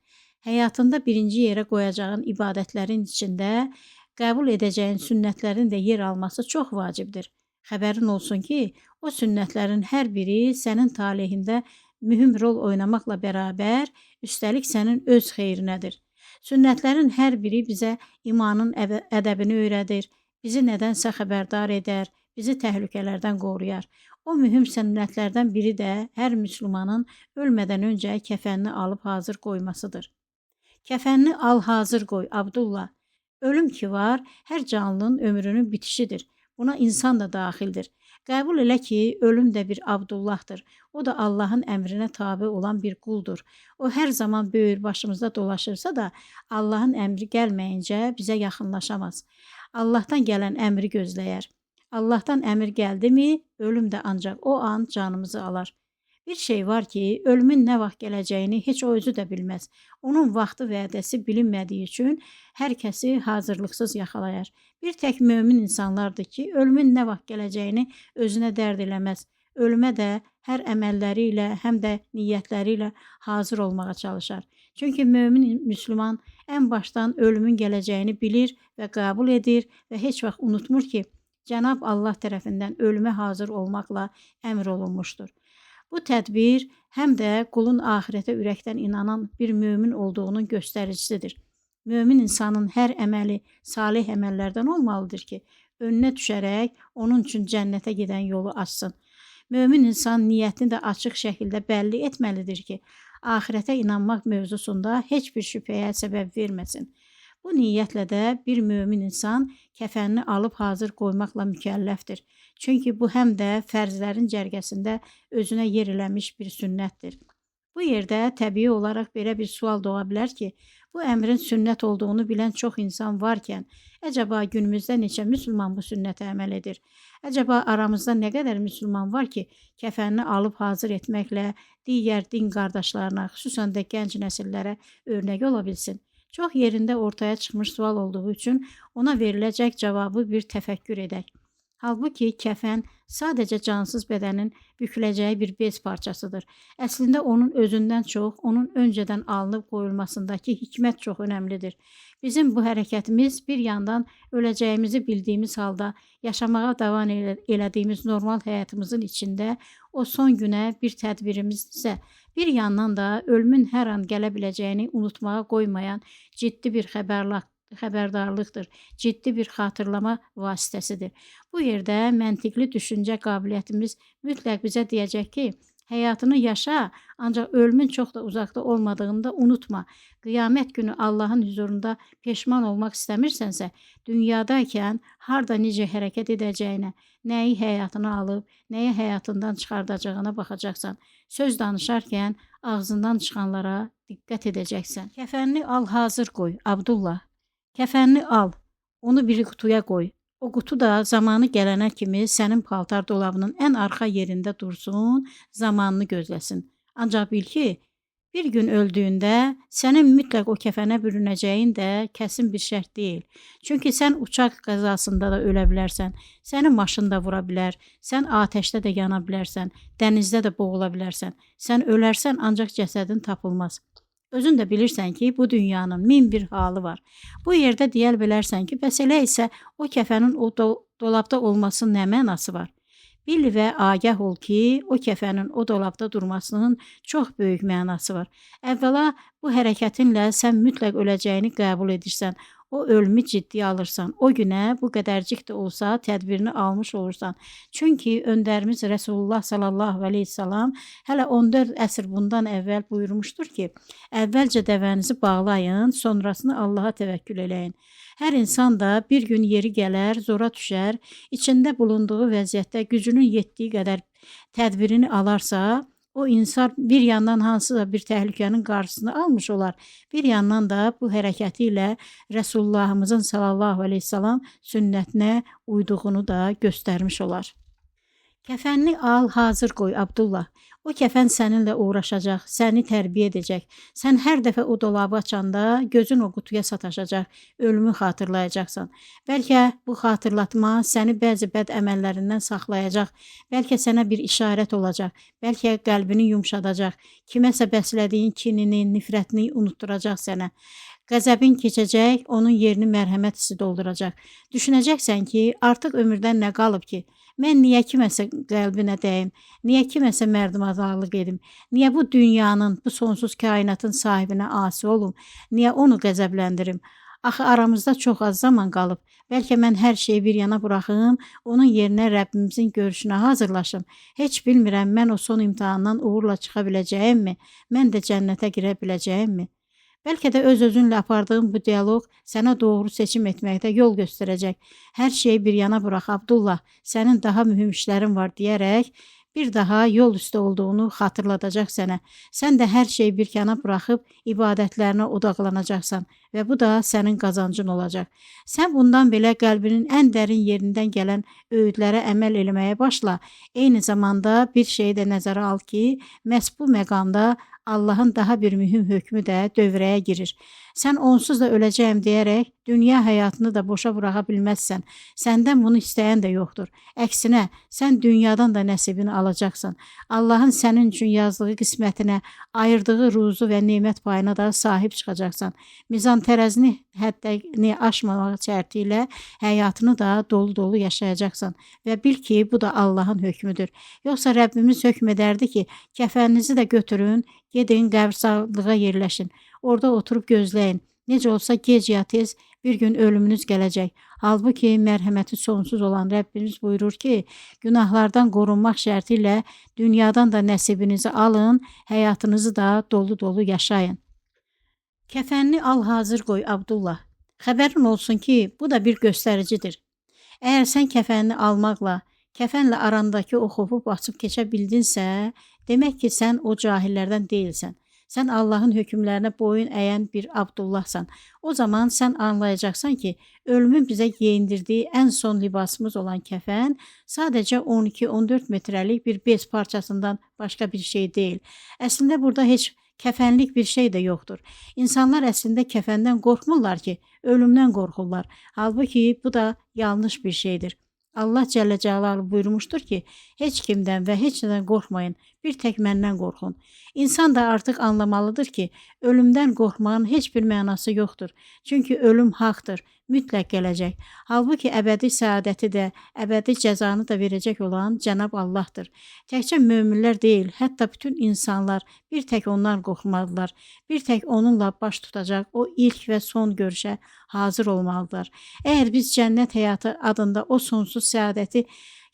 həyatında birinci yerə qoyacağın ibadətlərin içində qəbul edəcəyin sünnətlərin də yer alması çox vacibdir. Xəbərin olsun ki, o sünnətlərin hər biri sənin talihində mühüm rol oynamaqla bərabər, üstəlik sənin öz xeyrinədir. Sünnətlərin hər biri bizə imanın ədəbini öyrədir, bizi nədənsə xəbərdar edər, bizi təhlükələrdən qoruyar. O mühüm sünnətlərdən biri də hər müsəlmanın ölmədən öncə kəfənini alıb hazır qoymasıdır. Kəfənini al hazır qoy, Abdullah. Ölüm ki var, hər canlının ömrünün bitişidir. Buna insan da daxildir. Qəbul elə ki, ölüm də bir Abdullahdır. O da Allahın əmrinə tabe olan bir quldur. O hər zaman böyür başımızda dolaşırsa da Allahın əmri gəlməyincə bizə yaxınlaşamaz. Allahdan gələn əmri gözləyər. Allahdan əmr gəldimi, ölüm də ancaq o an canımızı alar. Bir şey var ki, ölümün nə vaxt gələcəyini heç o özü də bilməz. Onun vaxtı vədəsi bilinmədiyi üçün hər kəsi hazırlıqsız yaxalayar. Bir tək mömin insanlardır ki, ölümün nə vaxt gələcəyini özünə dərd eləməz. Ölümə də hər əməlləri ilə, həm də niyyətləri ilə hazır olmağa çalışar. Çünki mömin müsəlman ən başdan ölümün gələcəyini bilir və qəbul edir və heç vaxt unutmur ki, Cənab Allah tərəfindən ölümə hazır olmaqla əmr olunmuşdur. Bu tədbir həm də qulun axirətə ürəkdən inanan bir mömin olduğunun göstəricisidir. Mömin insanın hər əməli salih əməllərdən olmalıdır ki, önünə düşərək onun üçün cənnətə gedən yolu açsın. Mömin insan niyyətini də açıq şəkildə bəlli etməlidir ki, axirətə inanmaq mövzusunda heç bir şübhəyə səbəb verməsin. Bu niyyətlə də bir mömin insan kəfənini alıb hazır qoymaqla mükəlləfdir. Çünki bu həm də fərzlərin cərgəsində özünə yer eləmiş bir sünnətdir. Bu yerdə təbii olaraq belə bir sual doğa bilər ki, bu əmrin sünnət olduğunu bilən çox insan varkən, əcəba günümüzdə neçə müsəlman bu sünnətə əməl edir? Əcəba aramızda nə qədər müsəlman var ki, kəfənini alıb hazır etməklə digər din qardaşlarına, xüsusən də gənc nəsillərə örnək ola bilsin? Çox yerində ortaya çıxmış sual olduğu üçün ona veriləcək cavabı bir təfəkkür edək. Halbuki kəfən sadəcə cansız bədənin büküləcəyi bir bez parçasıdır. Əslində onun özündən çox, onun öncədən alınıb qoyulmasındakı hikmət çox önəmlidir. Bizim bu hərəkətimiz bir yandan öləcəyimizi bildiyimiz halda yaşamağa davam elədiyimiz normal həyatımızın içində o son günə bir tədbirimiz isə bir yandan da ölümün hər an gələ biləcəyini unutmağa qoymayan ciddi bir xəbərdarlıqdır, ciddi bir xatırlama vasitəsidir. Bu yerdə məntiqli düşüncə qabiliyyətimiz mütləq bizə deyəcək ki, həyatını yaşa, ancaq ölümün çox da uzaqda olmadığını da unutma. Qiyamət günü Allahın huzurunda peşman olmaq istəmirsənsə, dünyadaykən harda necə hərəkət edəcəyinə, nəyi həyatına alıb, nəyi həyatından çıxardacağına baxacaqsan. Söz danışarkən ağzından çıxanlara diqqət edəcəksən. Kəfənini al, hazır qoy, Abdullah. Kəfənini al, onu bir qutuya qoy. O qutu da zamanı gələnə kimi sənin paltar dolabının ən arxa yerində dursun, zamanını gözləsin. Ancaq bil ki, bir gün öldüyündə sənin mütləq o kəfənə bürünəcəyin də kəsin bir şərt deyil. Çünki sən uçaq qəzasında da ölə bilərsən, səni maşın da vura bilər, sən atəşdə də yana bilərsən, dənizdə də boğula bilərsən. Sən ölərsən, ancaq cəsədin tapılmaz. Özün də bilirsən ki, bu dünyanın min bir halı var. Bu yerdə deyə bilərsən ki, bəs elə isə o kəfənin o dolabda olmasının nə mənası var? Bil və agah ol ki, o kəfənin o dolabda durmasının çox böyük mənası var. Əvvəla bu hərəkətinlə sən mütləq öləcəyini qəbul edirsən. O ölümü ciddiyə alırsan. O günə bu qədərcik də olsa tədbirini almış olursan. Çünki öndərimiz Rəsulullah sallallahu aleyhi ve sellem hələ 14 əsr bundan əvvəl buyurmuşdur ki, əvvəlcə dəvənizi bağlayın, sonrasını Allaha təvəkkül eləyin. Hər insan da bir gün yeri gələr, zora düşər, içində bulunduğu vəziyyətdə gücünün yetdiyi qədər tədbirini alarsa, o insan bir yandan hansısa bir təhlükənin qarşısını almış olar, bir yandan da bu hərəkəti ilə Rəsullahımızın sallallahu aleyhi ve sellem sünnətinə uyduğunu da göstərmiş olar. Kəfənini al, hazır qoy, Abdullah. O kəfən səninlə uğraşacaq, səni tərbiyə edəcək. Sən hər dəfə o dolabı açanda gözün o qutuya sataşacaq, ölümü xatırlayacaqsan. Bəlkə bu xatırlatma səni bəzi bəd əməllərindən saxlayacaq, bəlkə sənə bir işarət olacaq, bəlkə qəlbini yumşadacaq, kiməsə bəslədiyin kinini, nifrətini unutturacaq sənə. Qəzəbin keçəcək, onun yerini mərhəmət hissi dolduracaq. Düşünəcəksən ki, artıq ömürdən nə qalıb ki? Mən niyə kiməsə qəlbinə dəyim, niyə kiməsə mərdimazarlıq edim, niyə bu dünyanın, bu sonsuz kainatın sahibinə asi olum, niyə onu qəzəbləndirim? Axı aramızda çox az zaman qalıb, bəlkə mən hər şeyi bir yana buraxım, onun yerinə Rəbbimizin görüşünə hazırlaşım. Heç bilmirəm mən o son imtahandan uğurla çıxa biləcəyimmi, mən də cənnətə girə biləcəyimmi? Bəlkə də öz-özünlə apardığın bu dialoq sənə doğru seçim etməkdə yol göstərəcək. Hər şeyi bir yana burax Abdullah, sənin daha mühüm işlərin var deyərək bir daha yol üstə olduğunu xatırladacaq sənə. Sən də hər şeyi bir yana buraxıb ibadətlərinə odaqlanacaqsan və bu da sənin qazancın olacaq. Sən bundan belə qəlbinin ən dərin yerindən gələn öyüdlərə əməl eləməyə başla. Eyni zamanda bir şeyi də nəzərə al ki, məhz bu məqamda Allahın daha bir mühüm hökmü də dövrəyə girir. Sən onsuz da öləcəyəm deyərək dünya həyatını da boşa buraxa bilməzsən. Səndən bunu istəyən də yoxdur. Əksinə, sən dünyadan da nəsibini alacaqsan. Allahın sənin üçün yazdığı qismətinə, ayırdığı ruzu və nemət payına da sahib çıxacaqsan. Mizan tərəzini həddini aşmamaq şərti ilə həyatını da dolu-dolu yaşayacaqsan və bil ki, bu da Allahın hökmüdür. Yoxsa Rəbbimiz hökm edərdi ki, kəfəninizi də götürün, gedin qəbirstanlığa yerləşin. Orada oturub gözləyin. Necə olsa gec ya tez bir gün ölümünüz gələcək. Halbuki mərhəməti sonsuz olan Rəbbimiz buyurur ki, günahlardan qorunmaq şərti ilə dünyadan da nəsibinizi alın, həyatınızı da dolu-dolu yaşayın. Kəfənini al hazır qoy Abdullah. Xəbərin olsun ki, bu da bir göstəricidir. Əgər sən kəfənini almaqla, kəfənlə arandakı o xofu açıb keçə bildinsə, demək ki, sən o cahillərdən deyilsən. Sən Allahın hökmlərinə boyun əyən bir Abdullahsan. O zaman sən anlayacaqsan ki, ölümün bizə geyindirdiyi ən son libasımız olan kəfən sadəcə 12-14 metrəlik bir bez parçasından başqa bir şey deyil. Əslində burada heç kəfənlik bir şey də yoxdur. İnsanlar əslində kəfəndən qorxmurlar ki, ölümdən qorxurlar. Halbuki bu da yanlış bir şeydir. Allah Cəllə Cəlaluhu buyurmuşdur ki, heç kimdən və heç nədən qorxmayın, bir tək məndən qorxun. İnsan da artıq anlamalıdır ki, ölümdən qorxmağın heç bir mənası yoxdur. Çünki ölüm haqdır, mütləq gələcək. Halbuki əbədi səadəti də, əbədi cəzanı da verəcək olan Cənab Allahdır. Təkcə möminlər deyil, hətta bütün insanlar bir tək ondan qorxmalıdırlar. Bir tək onunla baş tutacaq o ilk və son görüşə hazır olmalıdırlar. Əgər biz cənnət həyatı adında o sonsuz səadəti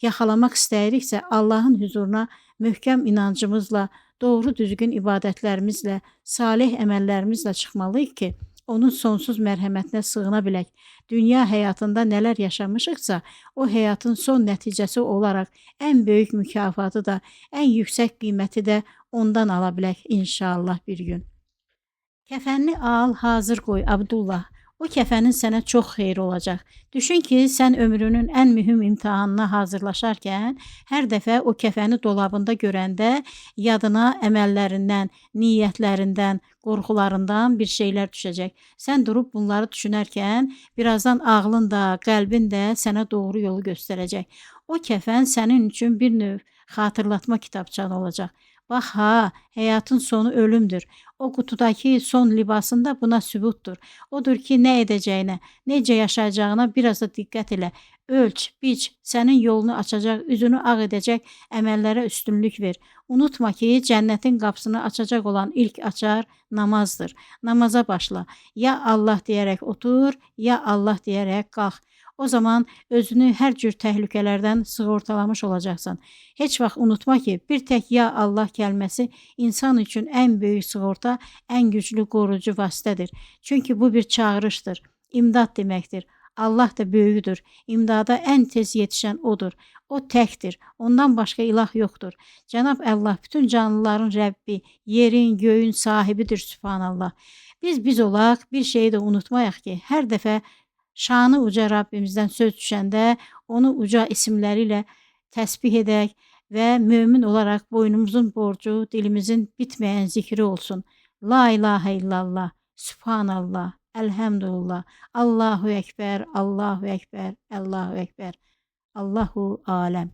yaxalamaq istəyiriksə, Allahın huzuruna möhkəm inancımızla, doğru düzgün ibadətlərimizlə, salih əməllərimizlə çıxmalıyıq ki, onun sonsuz mərhəmətinə sığına bilək. Dünya həyatında nələr yaşamışıqsa, o həyatın son nəticəsi olaraq ən böyük mükafatı da, ən yüksək qiyməti də ondan ala bilək inşallah bir gün. Kəfənini al, hazır qoy Abdullah. O kəfənin sənə çox xeyri olacaq. Düşün ki, sən ömrünün ən mühüm imtahanına hazırlaşarkən, hər dəfə o kəfəni dolabında görəndə yadına əməllərindən, niyyətlərindən, qorxularından bir şeylər düşəcək. Sən durub bunları düşünərkən, birazdan ağlın da, qəlbin də sənə doğru yolu göstərəcək. O kəfən sənin üçün bir növ xatırlatma kitabçan olacaq. Bax ha, həyatın sonu ölümdür. O qutudakı son libasında buna sübutdur. Odur ki, nə edəcəyinə, necə yaşayacağına biraz da diqqət elə. Ölç, biç, sənin yolunu açacaq, üzünü ağ edəcək əməllərə üstünlük ver. Unutma ki, cənnətin qapısını açacaq olan ilk açar namazdır. Namaza başla. Ya Allah deyərək otur, ya Allah deyərək qalx. O zaman özünü hər cür təhlükələrdən sığortalamış olacaqsan. Heç vaxt unutma ki, bir tək ya Allah kəlməsi insan üçün ən böyük sığorta, ən güclü qorucu vasitədir. Çünki bu bir çağırışdır, imdad deməkdir. Allah da böyüdür, imdada ən tez yetişən odur. O təkdir, ondan başqa ilah yoxdur. Cənab Allah bütün canlıların Rəbbi, yerin, göyün sahibidir Sübhanallah. Biz olaq, bir şeyi də unutmayaq ki, hər dəfə şanı uca Rabbimizdən söz düşəndə onu uca isimləri ilə təsbih edək və mömin olaraq boynumuzun borcu, dilimizin bitməyən zikri olsun. La ilahə illallah, Sübhanallah, Elhamdülillah, Allahu Ekber, Allahu Ekber, Allahu Ekber, Allahu aləm.